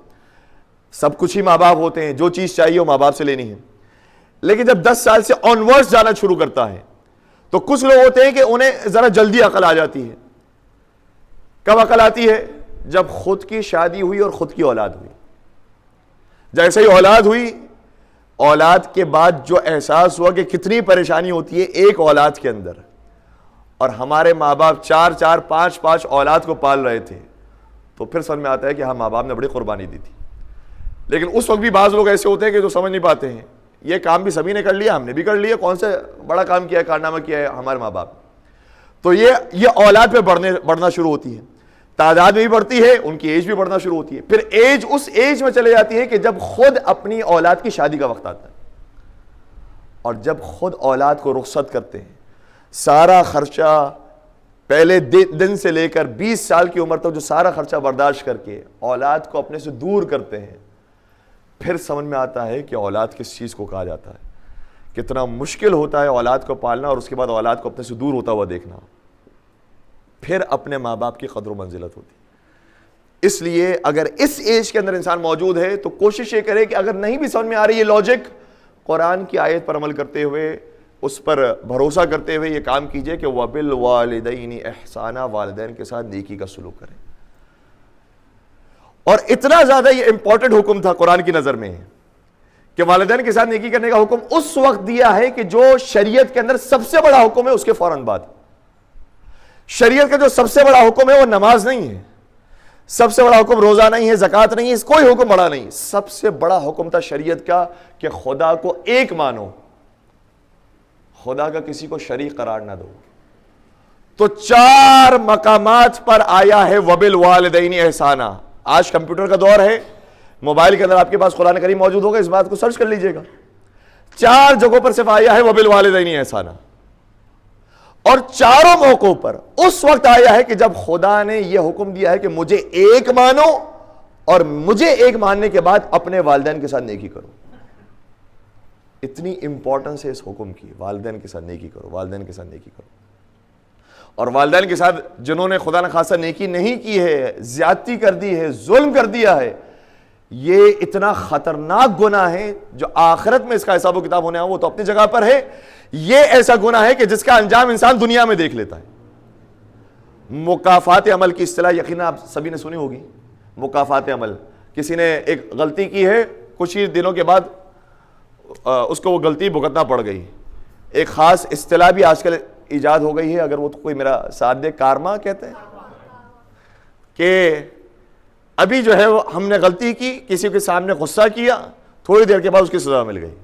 سب کچھ ہی ماں باپ ہوتے ہیں، جو چیز چاہیے وہ ماں باپ سے لینی ہے۔ لیکن جب 10 سال سے آنورڈز جانا شروع کرتا ہے تو کچھ لوگ ہوتے ہیں کہ انہیں ذرا جلدی عقل آ جاتی ہے۔ کب عقل آتی ہے؟ جب خود کی شادی ہوئی اور خود کی اولاد ہوئی۔ جیسے ہی اولاد ہوئی، اولاد کے بعد جو احساس ہوا کہ کتنی پریشانی ہوتی ہے ایک اولاد کے اندر، اور ہمارے ماں باپ 4 5 اولاد کو پال رہے تھے، تو پھر سمجھ میں آتا ہے کہ ہاں ماں باپ نے بڑی قربانی دی تھی۔ لیکن اس وقت بھی بعض لوگ ایسے ہوتے ہیں کہ جو سمجھ نہیں پاتے ہیں یہ کام بھی سبھی نے کر لیا، ہم نے بھی کر لیا، کون سے بڑا کام کیا ہے، کارنامہ کیا ہے ہمارے ماں باپ۔ تو یہ اولاد پہ بڑھنا شروع ہوتی ہے، تعداد بھی بڑھتی ہے، ان کی ایج بھی بڑھنا شروع ہوتی ہے۔ پھر ایج اس ایج میں چلے جاتی ہے کہ جب خود اپنی اولاد کی شادی کا وقت آتا ہے، اور جب خود اولاد کو رخصت کرتے ہیں، سارا خرچہ پہلے دن سے لے کر 20 سال کی عمر تک جو سارا خرچہ برداشت کر کے اولاد کو اپنے سے دور کرتے ہیں، پھر سمجھ میں آتا ہے کہ اولاد کس چیز کو کہا جاتا ہے، کتنا مشکل ہوتا ہے اولاد کو پالنا اور اس کے بعد اولاد کو اپنے سے دور ہوتا ہوا دیکھنا۔ پھر اپنے ماں باپ کی قدر و منزلت ہوتی۔ اس لیے اگر اس ایج کے اندر انسان موجود ہے تو کوشش یہ کرے کہ اگر نہیں بھی سمجھ میں آ رہی یہ لاجک، قرآن کی آیت پر عمل کرتے ہوئے، اس پر بھروسہ کرتے ہوئے یہ کام کیجئے کہ وَبِالْوَالِدَيْنِ احسانا، والدین کے ساتھ نیکی کا سلوک کریں۔ اور اتنا زیادہ یہ امپورٹنٹ حکم تھا قرآن کی نظر میں کہ والدین کے ساتھ نیکی کرنے کا حکم اس وقت دیا ہے کہ جو شریعت کے اندر سب سے بڑا حکم ہے اس کے فوراً بعد۔ شریعت کا جو سب سے بڑا حکم ہے وہ نماز نہیں ہے، سب سے بڑا حکم روزہ نہیں ہے، زکوٰۃ نہیں ہے، کوئی حکم بڑا نہیں۔ سب سے بڑا حکم تھا شریعت کا کہ خدا کو ایک مانو، خدا کا کسی کو شریک قرار نہ دو۔ تو 4 مقامات پر آیا ہے وَبِالْوَالِدَيْنِ احسانا۔ آج کمپیوٹر کا دور ہے، موبائل کے اندر آپ کے پاس قرآن کریم موجود ہوگا، اس بات کو سرچ کر لیجئے گا۔ 4 جگہوں پر صرف آیا ہے وَبِالْوَالِدَيْنِ احسانا، اور چاروں موقعوں پر اس وقت آیا ہے کہ جب خدا نے یہ حکم دیا ہے کہ مجھے ایک مانو، اور مجھے ایک ماننے کے بعد اپنے والدین کے ساتھ نیکی کرو۔ اتنی امپورٹنس ہے اس حکم کی، والدین کے ساتھ نیکی کرو، والدین کے ساتھ نیکی کرو۔ اور والدین کے ساتھ جنہوں نے خدا نخواستہ نیکی نہیں کی ہے، زیادتی کر دی ہے، ظلم کر دیا ہے، یہ اتنا خطرناک گناہ ہے جو آخرت میں اس کا حساب و کتاب ہونے وہ تو اپنی جگہ پر ہے۔ یہ ایسا گناہ ہے کہ جس کا انجام انسان دنیا میں دیکھ لیتا ہے۔ مکافات عمل کی اصطلاح یقیناً آپ سبھی نے سنی ہوگی۔ مکافات عمل، کسی نے ایک غلطی کی ہے، کچھ ہی دنوں کے بعد اس کو وہ غلطی بھگتنا پڑ گئی۔ ایک خاص اصطلاح بھی آج کل ایجاد ہو گئی ہے، اگر وہ تو کوئی میرا ساتھ دے، کارما کہتے ہیں، کہ ابھی جو ہے وہ ہم نے غلطی کی، کسی کے سامنے غصہ کیا، تھوڑی دیر کے بعد اس کی سزا مل گئی۔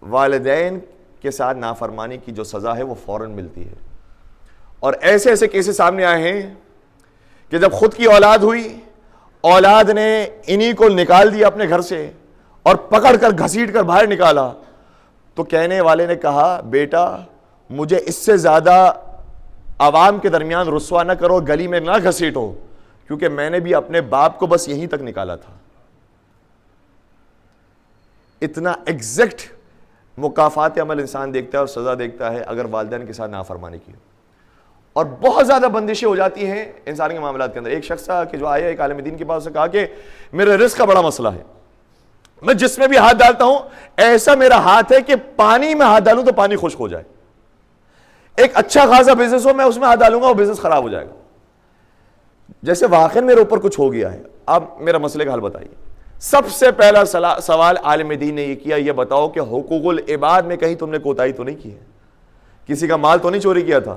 والدین کے ساتھ نافرمانی کی جو سزا ہے وہ فوراً ملتی ہے. اور ایسے ایسے کیسز سامنے آئے ہیں کہ جب خود کی اولاد ہوئی, اولاد نے انہی کو نکال دیا اپنے گھر سے اور پکڑ کر گھسیٹ کر باہر نکالا, تو کہنے والے نے کہا بیٹا مجھے اس سے زیادہ عوام کے درمیان رسوا نہ کرو, گلی میں نہ گھسیٹو, کیونکہ میں نے بھی اپنے باپ کو بس یہیں تک نکالا تھا. اتنا ایگزیکٹ مکافات عمل انسان دیکھتا ہے اور سزا دیکھتا ہے اگر والدین کے ساتھ نافرمانی کی. اور بہت زیادہ بندشیں ہو جاتی ہیں انسان کے معاملات کے اندر. ایک شخص تھا کہ جو آیا ایک عالم دین کے پاس, سے کہا کہ میرے رزق کا بڑا مسئلہ ہے, میں جس میں بھی ہاتھ ڈالتا ہوں ایسا میرا ہاتھ ہے کہ پانی میں ہاتھ ڈالوں تو پانی خشک ہو جائے. ایک اچھا خاصا بزنس ہو, میں اس میں ہاتھ ڈالوں گا وہ بزنس خراب ہو جائے گا. جیسے واقعی میرے اوپر کچھ ہو گیا ہے, اب میرا مسئلے کا حل بتائیے. سب سے پہلا سوال عالم دین نے یہ کیا, یہ بتاؤ کہ حقوق العباد میں کہیں تم نے کوتاہی تو نہیں کی ہے؟ کسی کا مال تو نہیں چوری کیا تھا؟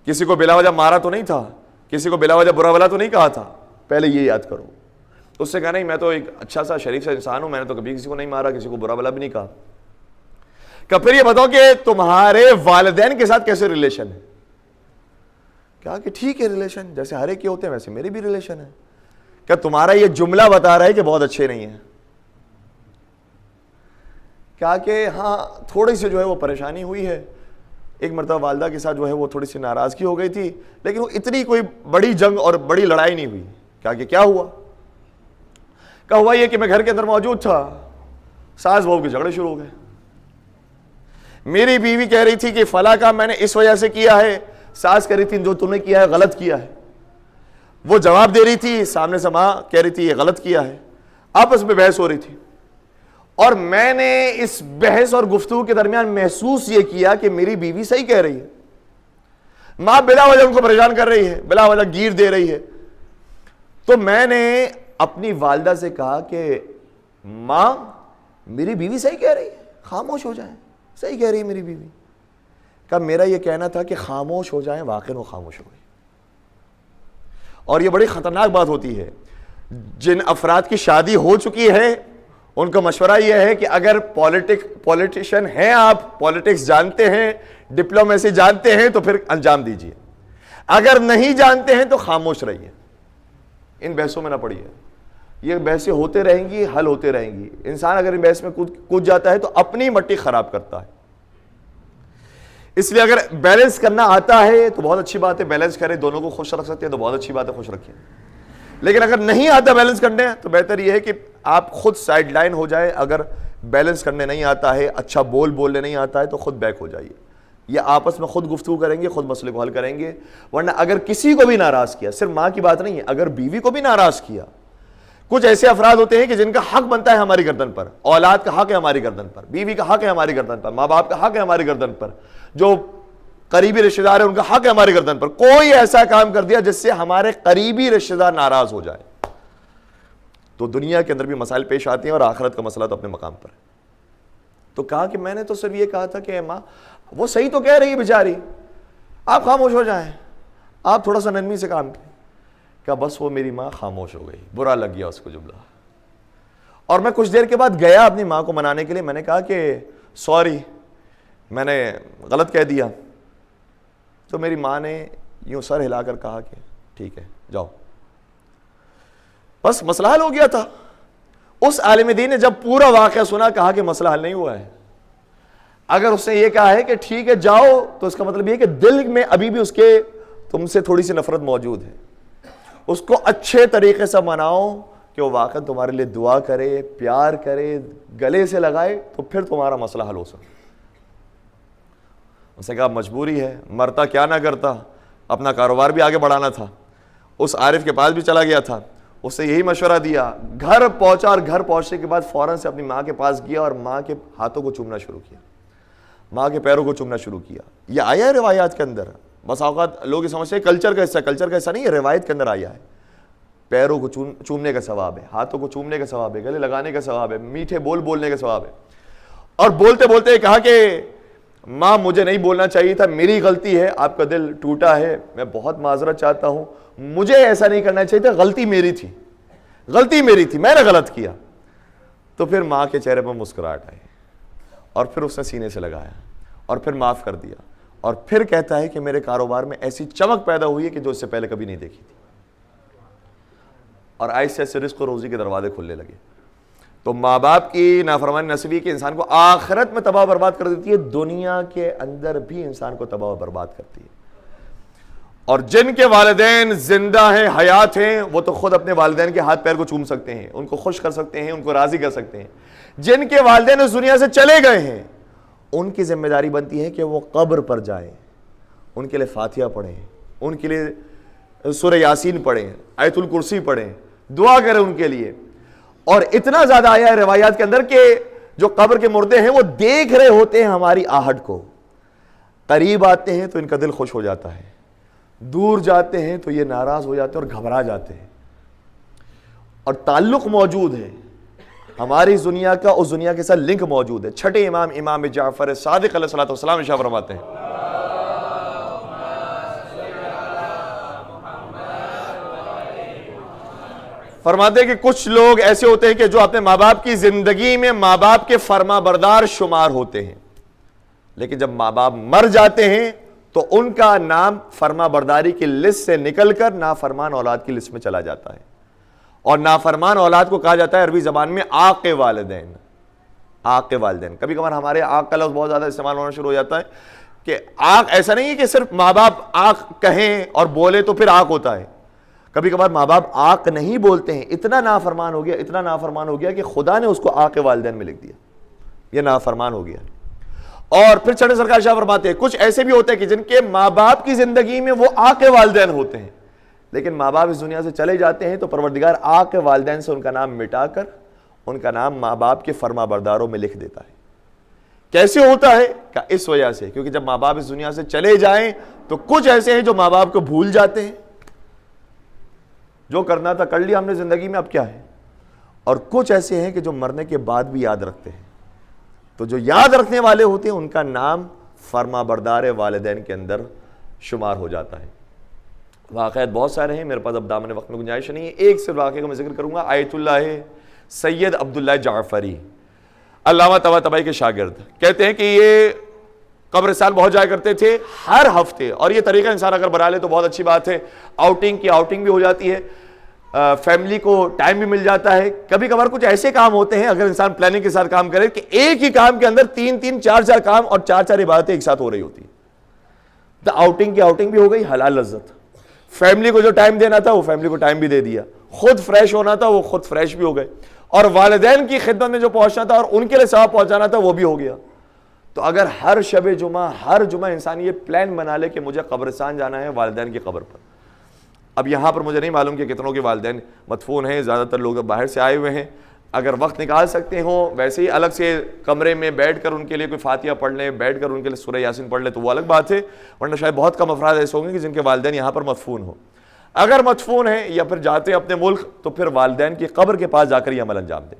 کسی کو بلا وجہ مارا تو نہیں تھا؟ کسی کو بلا وجہ برا بلا تو نہیں کہا تھا؟ پہلے یہ یاد کرو. اس سے کہا نہیں میں تو ایک اچھا سا شریف سا انسان ہوں, میں نے تو کبھی کسی کو نہیں مارا, کسی کو برا بلا بھی نہیں کہا. کہ پھر یہ بتاؤ کہ تمہارے والدین کے ساتھ کیسے ریلیشن ہے؟ کہا کہ ٹھیک ہے ریلیشن, جیسے ہر ایک کے ہوتے ہیں ویسے میرے بھی ریلیشن ہے. کیا تمہارا یہ جملہ بتا رہا ہے کہ بہت اچھے نہیں ہیں؟ کہا کہ ہاں تھوڑی سی جو ہے وہ پریشانی ہوئی ہے, ایک مرتبہ والدہ کے ساتھ جو ہے وہ تھوڑی سی ناراضگی ہو گئی تھی, لیکن وہ اتنی کوئی بڑی جنگ اور بڑی لڑائی نہیں ہوئی. کہا کہ کیا ہوا؟ کہا ہوا یہ کہ میں گھر کے اندر موجود تھا, ساس بہو کے جھگڑے شروع ہو گئے. میری بیوی کہہ رہی تھی کہ فلاں کام میں نے اس وجہ سے کیا ہے, ساس کہہ رہی تھی جو تم نے کیا ہے غلط کیا ہے. وہ جواب دے رہی تھی, سامنے سے ماں کہہ رہی تھی یہ غلط کیا ہے. آپس میں بحث ہو رہی تھی, اور میں نے اس بحث اور گفتگو کے درمیان محسوس یہ کیا کہ میری بیوی صحیح کہہ رہی ہے. ماں بلا وجہ ان کو پریشان کر رہی ہے, بلا وجہ گیر دے رہی ہے. تو میں نے اپنی والدہ سے کہا کہ ماں میری بیوی صحیح کہہ رہی ہے, خاموش ہو جائیں, صحیح کہہ رہی ہے میری بیوی. کہا میرا یہ کہنا تھا کہ خاموش ہو جائیں, واقعی وہ خاموش ہو گئی. اور یہ بڑی خطرناک بات ہوتی ہے. جن افراد کی شادی ہو چکی ہے ان کا مشورہ یہ ہے کہ اگر پولیٹیشین ہیں, آپ پولیٹکس جانتے ہیں, ڈپلومیسی جانتے ہیں, تو پھر انجام دیجئے. اگر نہیں جانتے ہیں تو خاموش رہیے, ان بحثوں میں نہ پڑیے. یہ بحثیں ہوتے رہیں گی, حل ہوتے رہیں گی. انسان اگر ان بحث میں کود جاتا ہے تو اپنی مٹی خراب کرتا ہے. اس لیے اگر بیلنس کرنا آتا ہے تو بہت اچھی بات ہے, بیلنس کریں, دونوں کو خوش رکھ سکتے ہیں تو بہت اچھی بات ہے, خوش رکھیں. لیکن اگر نہیں آتا بیلنس کرنے تو بہتر یہ ہے کہ آپ خود سائیڈ لائن ہو جائے. اگر بیلنس کرنے نہیں آتا ہے, اچھا بولنے نہیں آتا ہے تو خود بیک ہو جائیے. یہ آپس میں خود گفتگو کریں گے, خود مسئلے کو حل کریں گے. ورنہ اگر کسی کو بھی ناراض کیا, صرف ماں کی بات نہیں ہے, اگر بیوی کو بھی ناراض کیا, کچھ ایسے افراد ہوتے ہیں کہ جن کا حق بنتا ہے ہماری گردن پر, اولاد کا حق ہے ہماری گردن پر, بیوی کا حق ہے ہماری گردن پر, ماں باپ کا حق ہے ہماری گردن پر, جو قریبی رشتہ دار ہیں ان کا حق ہے ہماری گردن پر. کوئی ایسا کام کر دیا جس سے ہمارے قریبی رشتہ دار ناراض ہو جائے تو دنیا کے اندر بھی مسائل پیش آتے ہیں, اور آخرت کا مسئلہ تو اپنے مقام پر ہے. تو کہا کہ میں نے تو صرف یہ کہا تھا کہ ماں وہ صحیح تو کہہ رہی ہے بیچاری, آپ خاموش ہو جائیں, آپ تھوڑا سا نرمی سے کام کریں. کہا بس وہ میری ماں خاموش ہو گئی, برا لگ گیا اس کو جملہ. اور میں کچھ دیر کے بعد گیا اپنی ماں کو منانے کے لیے. میں نے کہا کہ سوری, میں نے غلط کہہ دیا. تو میری ماں نے یوں سر ہلا کر کہا کہ ٹھیک ہے جاؤ. بس مسئلہ حل ہو گیا تھا. اس عالم دین نے جب پورا واقعہ سنا کہا کہ مسئلہ حل نہیں ہوا ہے. اگر اس نے یہ کہا ہے کہ ٹھیک ہے جاؤ, تو اس کا مطلب یہ کہ دل میں ابھی بھی اس کے تم سے تھوڑی سی نفرت موجود ہے. اس کو اچھے طریقے سے مناؤ کہ وہ واقعا تمہارے لیے دعا کرے, پیار کرے, گلے سے لگائے, تو پھر تمہارا مسئلہ حل ہو سکتا. اس نے کہا مجبوری ہے, مرتا کیا نہ کرتا, اپنا کاروبار بھی آگے بڑھانا تھا. اس عارف کے پاس بھی چلا گیا تھا, اس سے یہی مشورہ دیا. گھر پہنچا, اور گھر پہنچنے کے بعد فوراً سے اپنی ماں کے پاس گیا اور ماں کے ہاتھوں کو چومنا شروع کیا, ماں کے پیروں کو چومنا شروع کیا. یہ آیا ہے روایات کے اندر. بس اوقات لوگ یہ سمجھتے ہیں کلچر کا حصہ, کلچر کا حصہ نہیں ہے, روایت کے اندر آیا ہے. پیروں کو چومنے کا ثواب ہے, ہاتھوں کو چومنے کا ثواب ہے, گلے لگانے کا ثواب ہے, میٹھے بولنے کا ثواب ہے. اور بولتے بولتے کہا کہ ماں مجھے نہیں بولنا چاہیے تھا, میری غلطی ہے, آپ کا دل ٹوٹا ہے, میں بہت معذرت چاہتا ہوں, مجھے ایسا نہیں کرنا چاہیے تھا, غلطی میری تھی, میں نے غلط کیا. تو پھر ماں کے چہرے پر مسکراہٹ آئی, اور پھر اس نے سینے سے لگایا, اور پھر معاف کر دیا، اور پھر کہتا ہے کہ میرے کاروبار میں ایسی چمک پیدا ہوئی ہے کہ جو اس سے پہلے کبھی نہیں دیکھی تھی، اور آہستہ سے رزق و روزی کے دروازے کھلنے لگے۔ تو ماں باپ کی نافرمانی نسبی کہ انسان کو آخرت میں تباہ و برباد کر دیتی ہے، دنیا کے اندر بھی انسان کو تباہ و برباد کرتی ہے۔ اور جن کے والدین زندہ ہیں، حیات ہیں، وہ تو خود اپنے والدین کے ہاتھ پیر کو چوم سکتے ہیں، ان کو خوش کر سکتے ہیں، ان کو راضی کر سکتے ہیں۔ جن کے والدین اس دنیا سے چلے گئے ہیں، ان کی ذمہ داری بنتی ہے کہ وہ قبر پر جائیں، ان کے لیے فاتحہ پڑھیں، ان کے لیے سورہ یاسین پڑھیں، آیت الکرسی پڑھیں، دعا کریں ان کے لیے۔ اور اتنا زیادہ آیا ہے روایات کے اندر کہ جو قبر کے مردے ہیں وہ دیکھ رہے ہوتے ہیں ہماری آہٹ کو، قریب آتے ہیں تو ان کا دل خوش ہو جاتا ہے، دور جاتے ہیں تو یہ ناراض ہو جاتے ہیں اور گھبرا جاتے ہیں، اور تعلق موجود ہے ہماری دنیا کا اس دنیا کے ساتھ، لنک موجود ہے۔ چھٹے امام امام جعفر صادق علیہ الصلوۃ والسلام ارشاد فرماتے ہیں، فرماتے ہیں کہ کچھ لوگ ایسے ہوتے ہیں کہ جو اپنے ماں باپ کی زندگی میں ماں باپ کے فرما بردار شمار ہوتے ہیں، لیکن جب ماں باپ مر جاتے ہیں تو ان کا نام فرما برداری کی لسٹ سے نکل کر نافرمان اولاد کی لسٹ میں چلا جاتا ہے۔ اور نافرمان اولاد کو کہا جاتا ہے عربی زبان میں عاق والدین، عاق والدین۔ کبھی کبھار ہمارے عاق کا لفظ بہت زیادہ استعمال ہونا شروع ہو جاتا ہے کہ عاق ایسا نہیں ہے کہ صرف ماں باپ عاق کہیں اور بولے تو پھر عاق ہوتا ہے، کبھی کبھار ماں باپ عاق نہیں بولتے ہیں، اتنا نافرمان ہو گیا، اتنا نافرمان ہو گیا کہ خدا نے اس کو عاق والدین میں لکھ دیا، یہ نافرمان ہو گیا۔ اور پھر چھٹے سرکار شاہ فرماتے ہیں کچھ ایسے بھی ہوتے ہیں کہ جن کے ماں باپ کی زندگی میں وہ عاق والدین ہوتے ہیں، لیکن ماں باپ اس دنیا سے چلے جاتے ہیں تو پروردگار عاق والدین سے ان کا نام مٹا کر ان کا نام ماں باپ کے فرما برداروں میں لکھ دیتا ہے۔ کیسے ہوتا ہے؟ کہ اس وجہ سے، کیونکہ جب ماں باپ اس دنیا سے چلے جائیں تو کچھ ایسے ہیں جو ماں باپ کو بھول جاتے ہیں، جو کرنا تھا کر لیا ہم نے زندگی میں، اب کیا ہے، اور کچھ ایسے ہیں کہ جو مرنے کے بعد بھی یاد رکھتے ہیں۔ تو جو یاد رکھنے والے ہوتے ہیں ان کا نام فرما بردار والدین کے اندر شمار ہو جاتا ہے۔ واقعات بہت سارے ہیں، میرے پاس اب دامن وقت میں گنجائش نہیں ہے، ایک صرف واقعے کا میں ذکر کروں گا۔ آیت اللہ سید عبداللہ جعفری، علامہ طباطبائی کے شاگرد، کہتے ہیں کہ یہ قبرستان بہت جایا کرتے تھے ہر ہفتے، اور یہ طریقہ انسان اگر بنا لے تو بہت اچھی بات ہے، آؤٹنگ کی آؤٹنگ بھی ہو جاتی ہے، فیملی کو ٹائم بھی مل جاتا ہے۔ کبھی کبھار کچھ ایسے کام ہوتے ہیں اگر انسان پلاننگ کے ساتھ کام کرے کہ ایک ہی کام کے اندر تین تین چار چار کام اور چار چار عبادتیں ایک ساتھ ہو رہی ہوتی ہیں، تو آؤٹنگ کی آؤٹنگ بھی ہو گئی، حلال لذت، فیملی کو جو ٹائم دینا تھا وہ فیملی کو ٹائم بھی دے دیا، خود فریش ہونا تھا وہ خود فریش بھی ہو گئے، اور والدین کی خدمت میں جو پہنچنا تھا اور ان کے لیے ثواب پہنچانا تھا وہ بھی ہو گیا۔ تو اگر ہر شب جمعہ ہر جمعہ انسان یہ پلان بنا لے کہ مجھے قبرستان جانا ہے والدین کی قبر پر، اب یہاں پر مجھے نہیں معلوم کہ کتنوں کے والدین مدفون ہیں، زیادہ تر لوگ باہر سے آئے ہوئے ہیں، اگر وقت نکال سکتے ہوں ویسے ہی الگ سے کمرے میں بیٹھ کر ان کے لیے کوئی فاتحہ پڑھ لیں، بیٹھ کر ان کے لیے سورہ یاسین پڑھ لیں تو وہ الگ بات ہے، ورنہ شاید بہت کم افراد ایسے ہوں گے کہ جن کے والدین یہاں پر مدفون ہوں۔ اگر مدفون ہیں یا پھر جاتے ہیں اپنے ملک تو پھر والدین کی قبر کے پاس جا کر یہ عمل انجام دیں۔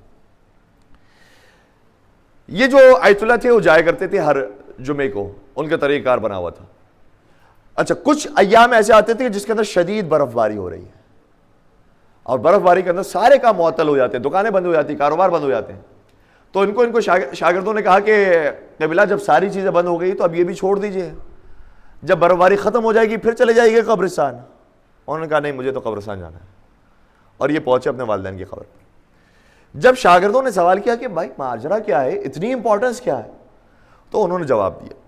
یہ جو آیت اللہ تھے وہ جایا کرتے تھے ہر جمعے کو، ان کا طریقہ کار بنا ہوا تھا۔ اچھا کچھ ایام ایسے آتے تھے جس کے اندر شدید برف باری ہو رہی ہے، اور برف باری کے اندر سارے کام معطل ہو جاتے ہیں، دکانیں بند ہو جاتی ہیں، کاروبار بند ہو جاتے ہیں۔ تو ان کو شاگردوں نے کہا کہ قبلہ جب ساری چیزیں بند ہو گئی تو اب یہ بھی چھوڑ دیجئے، جب برف باری ختم ہو جائے گی پھر چلے جائے گی قبرستان۔ انہوں نے کہا نہیں مجھے تو قبرستان جانا ہے، اور یہ پہنچے اپنے والدین کی قبر پر۔ جب شاگردوں نے سوال کیا کہ بھائی ماجرا کیا ہے، اتنی امپورٹنس کیا ہے، تو انہوں نے جواب دیا،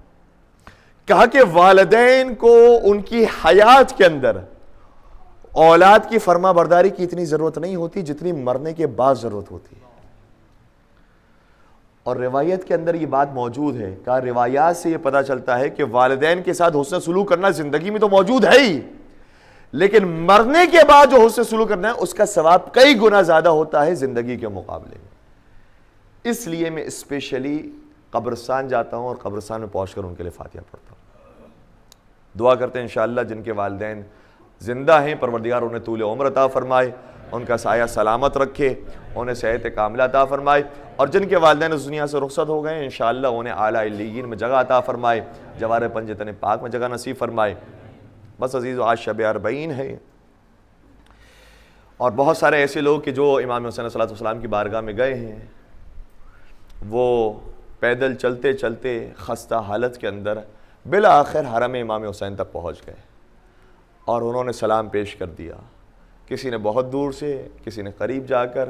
کہا کہ والدین کو ان کی حیات کے اندر اولاد کی فرما برداری کی اتنی ضرورت نہیں ہوتی جتنی مرنے کے بعد ضرورت ہوتی ہے۔ اور روایت کے اندر یہ بات موجود ہے، کہا روایات سے یہ پتہ چلتا ہے کہ والدین کے ساتھ حسن سلوک کرنا زندگی میں تو موجود ہے ہی، لیکن مرنے کے بعد جو حسن سلوک کرنا ہے اس کا ثواب کئی گنا زیادہ ہوتا ہے زندگی کے مقابلے میں۔ اس لیے میں اسپیشلی قبرستان جاتا ہوں اور قبرستان میں پہنچ کر ان کے لیے فاتحہ پڑھتا ہوں۔ دعا کرتے ہیں انشاءاللہ جن کے والدین زندہ ہیں پروردگار انہیں طول عمر عطا فرمائے، ان کا سایہ سلامت رکھے، انہیں صحت کاملہ عطا فرمائے، اور جن کے والدین اس دنیا سے رخصت ہو گئے ہیں انشاءاللہ انہیں اعلیٰ علیین میں جگہ عطا فرمائے، جوار پنجتن پاک میں جگہ نصیب فرمائے۔ بس عزیز آج شب اربعین ہے، اور بہت سارے ایسے لوگ کہ جو امام حسین علیہ السلام کی بارگاہ میں گئے ہیں، وہ پیدل چلتے چلتے خستہ حالت کے اندر بالآخر حرم امام حسین تک پہنچ گئے اور انہوں نے سلام پیش کر دیا. کسی نے بہت دور سے، کسی نے قریب جا کر،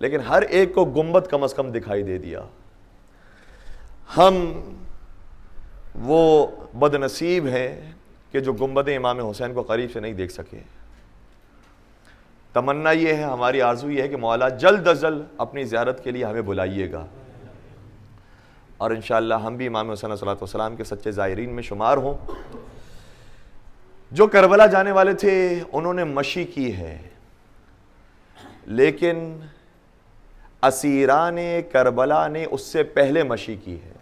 لیکن ہر ایک کو گنبد کم از کم دکھائی دے دیا. ہم وہ بد نصیب ہیں کہ جو گنبد امام حسین کو قریب سے نہیں دیکھ سکے. تمنا یہ ہے، ہماری آرزو یہ ہے کہ مولا جلد از جلد اپنی زیارت کے لیے ہمیں بلائیے گا، اور انشاءاللہ ہم بھی امام حسین علیہ السلام کے سچے زائرین میں شمار ہوں. جو کربلا جانے والے تھے انہوں نے مشی کی ہے، لیکن اسیران کربلا نے اس سے پہلے مشی کی ہے،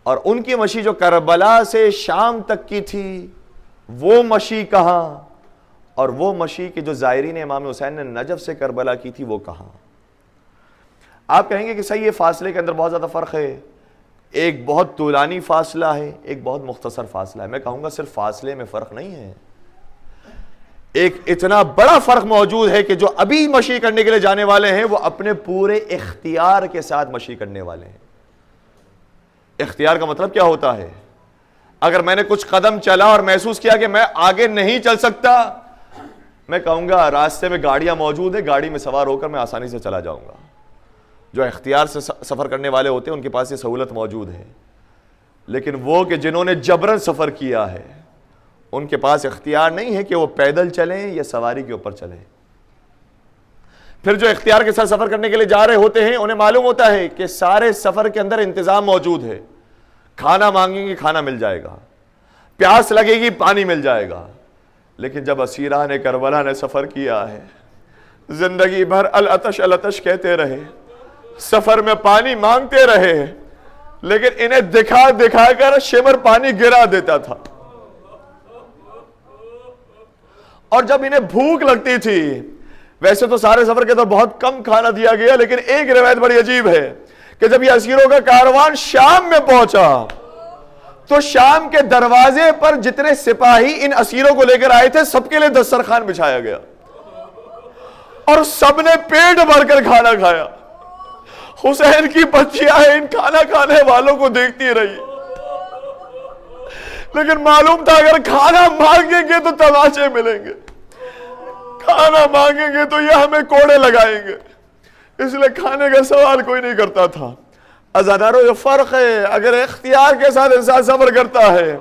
اور ان کی مشی جو کربلا سے شام تک کی تھی وہ مشی کہاں، اور وہ مشی کے جو زائرین امام حسین نے نجف سے کربلا کی تھی وہ کہاں. آپ کہیں گے کہ صحیح ہے، فاصلے کے اندر بہت زیادہ فرق ہے، ایک بہت طولانی فاصلہ ہے، ایک بہت مختصر فاصلہ ہے. میں کہوں گا صرف فاصلے میں فرق نہیں ہے، ایک اتنا بڑا فرق موجود ہے کہ جو ابھی مشی کرنے کے لیے جانے والے ہیں وہ اپنے پورے اختیار کے ساتھ مشی کرنے والے ہیں. اختیار کا مطلب کیا ہوتا ہے؟ اگر میں نے کچھ قدم چلا اور محسوس کیا کہ میں آگے نہیں چل سکتا، میں کہوں گا راستے میں گاڑیاں موجود ہیں، گاڑی میں سوار ہو کر میں آسانی سے چلا جاؤں گا. جو اختیار سے سفر کرنے والے ہوتے ہیں ان کے پاس یہ سہولت موجود ہے، لیکن وہ کہ جنہوں نے جبرن سفر کیا ہے ان کے پاس اختیار نہیں ہے کہ وہ پیدل چلیں یا سواری کے اوپر چلیں. پھر جو اختیار کے ساتھ سفر کرنے کے لیے جا رہے ہوتے ہیں انہیں معلوم ہوتا ہے کہ سارے سفر کے اندر انتظام موجود ہے، کھانا مانگیں گے کھانا مل جائے گا، پیاس لگے گی پانی مل جائے گا. لیکن جب اسیران کربلا نے سفر کیا ہے، زندگی بھر العطش العطش کہتے رہے، سفر میں پانی مانگتے رہے، لیکن انہیں دکھا دکھا کر شمر پانی گرا دیتا تھا. اور جب انہیں بھوک لگتی تھی، ویسے تو سارے سفر کے اندر بہت کم کھانا دیا گیا، لیکن ایک روایت بڑی عجیب ہے کہ جب یہ اسیروں کا کاروان شام میں پہنچا تو شام کے دروازے پر جتنے سپاہی ان اسیروں کو لے کر آئے تھے سب کے لیے دسترخوان بچھایا گیا اور سب نے پیٹ بھر کر کھانا کھایا. حسین کی بچیاں ان کھانا کھانے والوں کو دیکھتی رہی، لیکن معلوم تھا اگر کھانا مانگیں گے تو تماشے ملیں گے، کھانا مانگیں گے تو یہ ہمیں کوڑے لگائیں گے، اس لیے کھانے کا سوال کوئی نہیں کرتا تھا. عزادارو یہ فرق ہے، اگر اختیار کے ساتھ انسان سفر کرتا ہے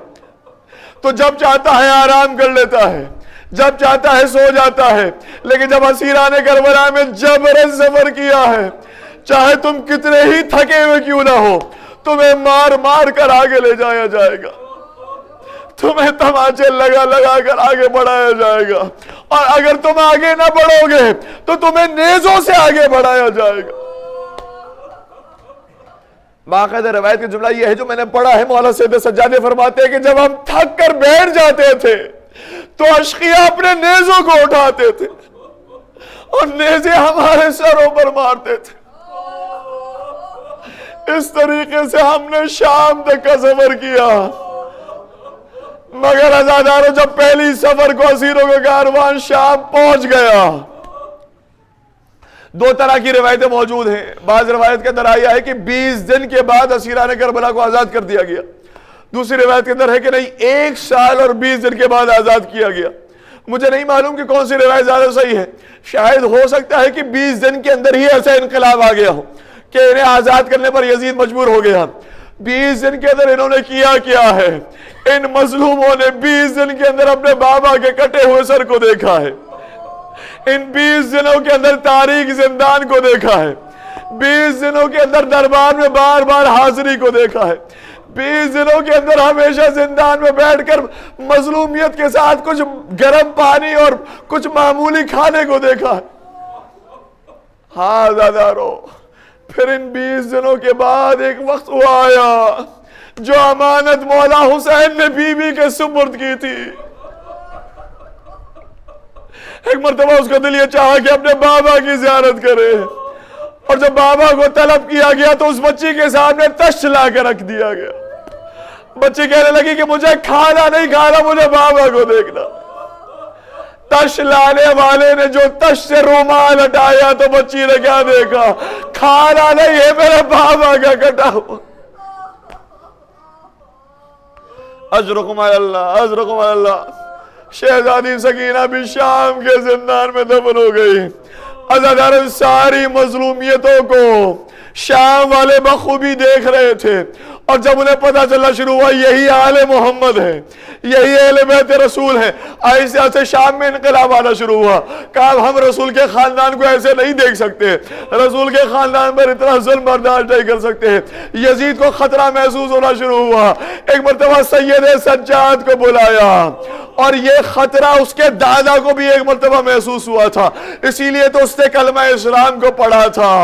تو جب چاہتا ہے آرام کر لیتا ہے، جب چاہتا ہے سو جاتا ہے. لیکن جب اسیران کربلا میں جبرن سفر کیا ہے، چاہے تم کتنے ہی تھکے ہوئے کیوں نہ ہو، تمہیں مار مار کر آگے لے جایا جائے گا، تمہیں تماچے لگا لگا کر آگے بڑھایا جائے گا، اور اگر تم آگے نہ بڑھو گے تو تمہیں نیزوں سے آگے بڑھایا جائے گا. باقاعدہ روایت کا جملہ یہ ہے جو میں نے پڑھا ہے، مولا سید سجادی فرماتے ہیں کہ جب ہم تھک کر بیٹھ جاتے تھے تو اشقیاء اپنے نیزوں کو اٹھاتے تھے اور نیزے ہمارے سروں پر مارتے تھے. اس طریقے سے ہم نے شام تک کا سفر کیا. مگر عزادارو جب پہلی سفر کو اسیروں کا کاروان شام پہنچ گیا، دو طرح کی روایتیں موجود ہیں. بعض روایت کے اندر آیا ہے کہ 20 دن کے بعد اسیران کربلا کو آزاد کر دیا گیا. دوسری روایت کے اندر ہے کہ نہیں 1 سال اور 20 دن کے بعد آزاد کیا گیا. مجھے نہیں معلوم کہ کون سی روایت زیادہ صحیح ہے. شاید ہو سکتا ہے کہ 20 دن کے اندر ہی ایسا انقلاب آ گیا ہو کہ انہیں آزاد کرنے پر یزید مجبور ہو گیا. 20 دن کے اندر انہوں نے کیا ہے؟ ان مظلوموں نے 20 دن کے اندر اپنے بابا کے کٹے ہوئے سر کو دیکھا ہے. ان 20 دنوں کے اندر تاریک زندان کو دیکھا ہے. 20 دنوں کے اندر دربار میں بار بار حاضری کو دیکھا ہے. 20 دنوں کے اندر ہمیشہ زندان میں بیٹھ کر مظلومیت کے ساتھ کچھ گرم پانی اور کچھ معمولی کھانے کو دیکھا ہے. ہاں دادارو، پھر ان 20 دنوں کے بعد ایک وقت وہ آیا جو امانت مولا حسین نے بی بی کے سپرد کی تھی. ایک مرتبہ اس کا دل یہ چاہا کہ اپنے بابا کی زیارت کرے، اور جب بابا کو طلب کیا گیا تو اس بچی کے سامنے تشت لا کے رکھ دیا گیا. بچی کہنے لگی کہ مجھے کھانا نہیں کھانا، مجھے بابا کو دیکھنا. تش لانے والے نے جو تش سے رومال ہٹایا تو بچی نے کیا دیکھا؟ کھانا نہیں ہے میرے بابا کا کٹا ہوا۔ اجرکم علی اللہ، اجرکم علی اللہ۔ شہزادی سکینہ بھی شام کے زندان میں دفن ہو گئی۔ عزادار ساری مظلومیتوں کو شام والے بخوبی دیکھ رہے تھے، اور جب انہیں پتہ چلنا شروع ہوا یہی آل محمد ہے، یہی اہل بیت رسول ہے، آہستہ آہستہ شام میں انقلاب آنا شروع ہوا۔ کہا ہم رسول کے خاندان کو ایسے نہیں دیکھ سکتے، رسول کے خاندان پر اتنا ظلم برداشت نہیں کر سکتے۔ یزید کو خطرہ محسوس ہونا شروع ہوا۔ ایک مرتبہ سید سجاد کو بلایا، اور یہ خطرہ اس کے دادا کو بھی ایک مرتبہ محسوس ہوا تھا، اسی لیے تو اس نے کلمہ اسلام کو پڑھا تھا،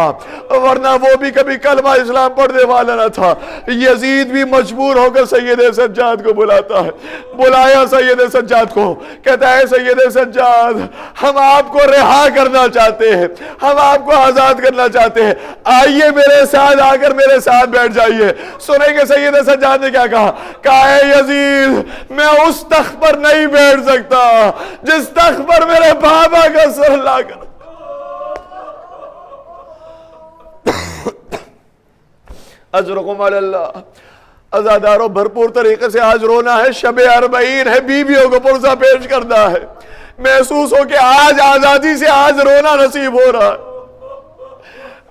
ورنہ وہ بھی کبھی کلمہ اسلام پڑھنے والا نہ تھا۔ یزید بھی مجبور ہو کر سید سجاد کو بلاتا ہے۔ بلایا سید سجاد کو، کہتا ہے سید سجاد ہم آپ کو رہا کرنا چاہتے ہیں، ہم آپ کو آزاد کرنا چاہتے ہیں، آئیے میرے ساتھ، آ کر میرے ساتھ بیٹھ جائیے۔ سنیں گے سید سجاد نے کیا کہا؟ کہا ہے یزید میں اس تخت پر نہیں بیٹھ سکتا جس تخت پر میرے بابا کا سر لا کر۔ اجرکم علی اللہ۔ عزاداروں بھرپور طریقے سے آج رونا ہے، شب 40 ہے، بیویوں کو پرزہ پیش کرنا ہے، محسوس ہو کہ آج آزادی سے آج رونا نصیب ہو رہا ہے۔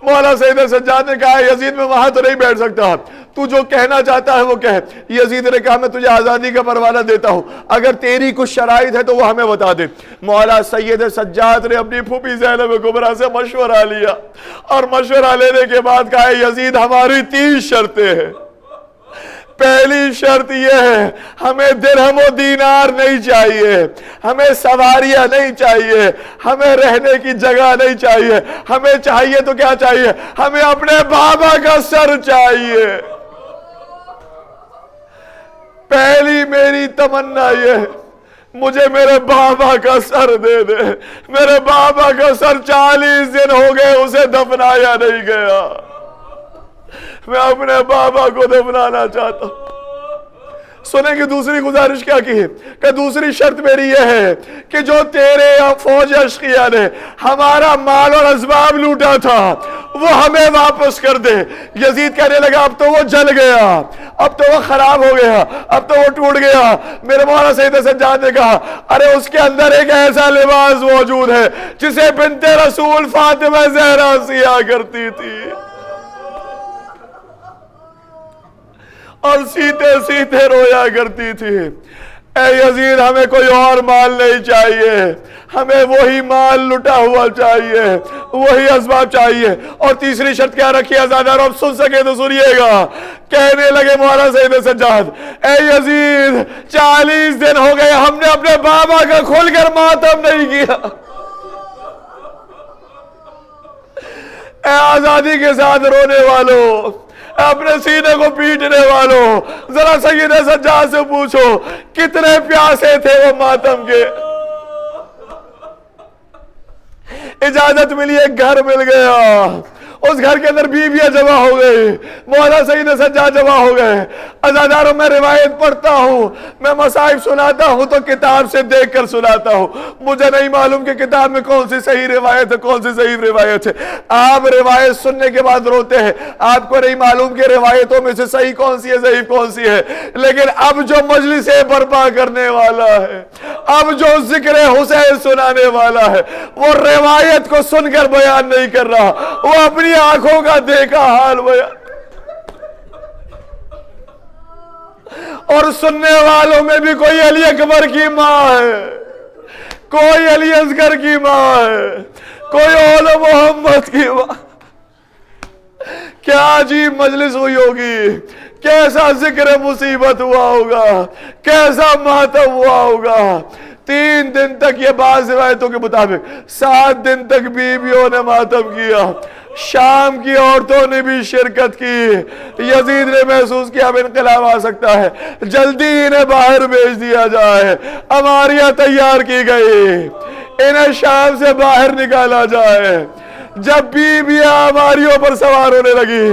مولا سید سجاد نے کہا یزید میں وہاں تو نہیں بیٹھ سکتا، تو جو کہنا چاہتا ہے وہ کہے۔ یزید نے کہا میں تجھے آزادی کا پروانہ دیتا ہوں، اگر تیری کچھ شرائط ہے تو وہ ہمیں بتا دے۔ مولا سید سجاد نے اپنی پھوپھی زینب کبریٰ سے مشورہ لیا، اور مشورہ لینے کے بعد کہا یزید ہماری 3 شرطیں ہیں۔ پہلی شرط یہ ہے ہمیں درہم و دینار نہیں چاہیے، ہمیں سواریاں نہیں چاہیے، ہمیں رہنے کی جگہ نہیں چاہیے، ہمیں چاہیے تو کیا چاہیے؟ ہمیں اپنے بابا کا سر چاہیے۔ پہلی میری تمنا یہ ہے مجھے میرے بابا کا سر دے دے۔ میرے بابا کا سر 40 دن ہو گئے اسے دفنایا نہیں گیا، میں اپنے بابا کو دفنانا چاہتا ہوں۔ سنیں کہ دوسری گزارش کیا کی ہے؟ کہ دوسری شرط میری یہ ہے کہ جو تیرے فوج اشقیاء نے ہمارا مال اور اسباب لوٹا تھا وہ ہمیں واپس کر دے۔ یزید کہنے لگا اب تو وہ جل گیا، اب تو وہ خراب ہو گیا، اب تو وہ ٹوٹ گیا۔ میرے مولا سید سجاد نے کہا ارے اس کے اندر ایک ایسا لباس موجود ہے جسے بنت رسول فاطمہ زہرا سیا کرتی تھی، اور سیتے سیتے رویا کرتی تھی۔ اے یزید ہمیں کوئی اور مال نہیں چاہیے، ہمیں وہی مال لٹا ہوا چاہیے، وہی اسباب چاہیے۔ اور تیسری شرط کیا رکھی عزاداروں؟ اب سن سکے تو سنیے گا۔ کہنے لگے مولا سید سجاد اے یزید 40 دن ہو گئے ہم نے اپنے بابا کا کھول کر ماتم نہیں کیا۔ اے آزادی کے ساتھ رونے والوں، اپنے سینے کو پیٹنے والوں، ذرا سید سجاد سے پوچھو کتنے پیاسے تھے وہ ماتم کے۔ اجازت ملی، ایک گھر مل گیا، اس گھر کے اندر بیویاں جمع ہو گئی، مولا سید سجاد جمع ہو گئے۔ عزاداروں میں روایت پڑھتا ہوں، میں مصائب سناتا ہوں تو کتاب سے دیکھ کر سناتا ہوں، مجھے نہیں معلوم کہ کتاب میں کون سی صحیح روایت ہے کون سی ضعیف روایت ہے۔ آپ روایت سننے کے بعد روتے ہیں، آپ کو نہیں معلوم کہ روایتوں میں سے صحیح کون سی ہے ضعیف کون سی ہے، لیکن اب جو مجلسیں برپا کرنے والا ہے، اب جو ذکر حسین سنانے والا ہے، وہ روایت کو سن کر بیان نہیں کر رہا، وہ اپنی آنکھوں کا دیکھا حال بیان، اور سننے والوں میں بھی کوئی علی اکبر کی ماں ہے، کوئی علی اصغر کی ماں ہے، کوئی اول محمد کی ماں۔ کیا عجیب مجلس ہوئی ہوگی، کیسا ذکر مصیبت ہوا ہوگا، کیسا ماتم ہوا ہوگا۔ 3 دن تک، یہ بعض روایتوں کے مطابق 7 دن تک بیویوں نے ماتم کیا، شام کی عورتوں نے بھی شرکت کی۔ یزید نے محسوس کیا اب انقلاب آ سکتا ہے، جلدی انہیں باہر بھیج دیا جائے۔ اماریاں تیار کی گئی، انہیں شام سے باہر نکالا جائے۔ جب بیویاں اماریوں پر سوار ہونے لگی،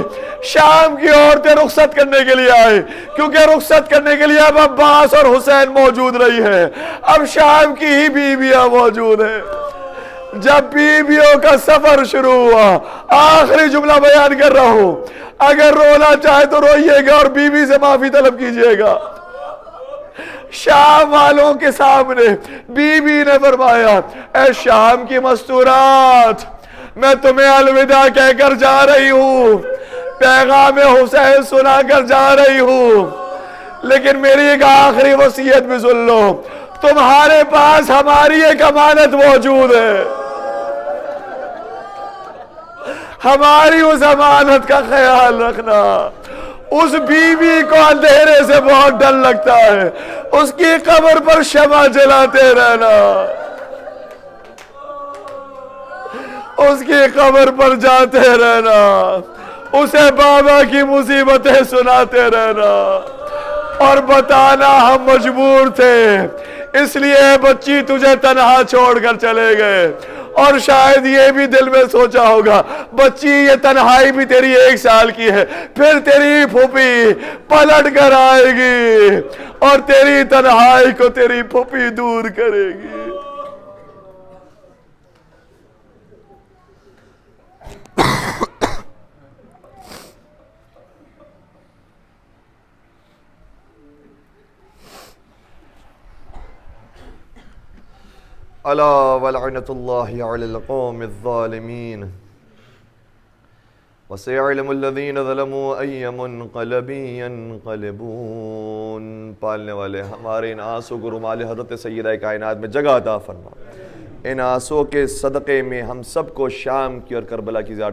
شام کی عورتیں رخصت کرنے کے لیے آئے، کیونکہ رخصت کرنے کے لیے اب عباس اور حسین موجود نہیں ہے، اب شام کی ہی بیویاں موجود ہیں۔ جب بیویوں کا سفر شروع ہوا، آخری جملہ بیان کر رہا ہوں، اگر رونا چاہے تو روئیے گا اور بیوی سے معافی طلب کیجئے گا۔ شام والوں کے سامنے بیوی نے فرمایا، اے شام کی مستورات، میں تمہیں الوداع کہہ کر جا رہی ہوں، پیغام حسین سنا کر جا رہی ہوں، لیکن میری ایک آخری وصیت بھی سن لو، تمہارے پاس ہماری ایک امانت موجود ہے، ہماری اس امانت کا خیال رکھنا۔ اس بیوی کو اندھیرے سے بہت ڈر لگتا ہے، اس کی قبر پر شمع جلاتے رہنا، اس کی قبر پر جاتے رہنا، اسے بابا کی مصیبتیں سناتے رہنا اور بتانا ہم مجبور تھے، اس لیے بچی تجھے تنہا چھوڑ کر چلے گئے۔ اور شاید یہ بھی دل میں سوچا ہوگا، بچی یہ تنہائی بھی تیری 1 سال کی ہے، پھر تیری پھوپھی پلٹ کر آئے گی اور تیری تنہائی کو تیری پھوپھی دور کرے گی۔ الا ولعنۃ اللہ علی القوم الظالمین وسيعلم الذین ظلموا ای منقلب ینقلبون۔ پالنے والے ہمارے ان آنسوں کو رومال حضرت سیدہ کائنات میں جگہ عطا فرما، ان آنسوں کے صدقے میں ہم سب کو شام کی اور کربلا کی زیارت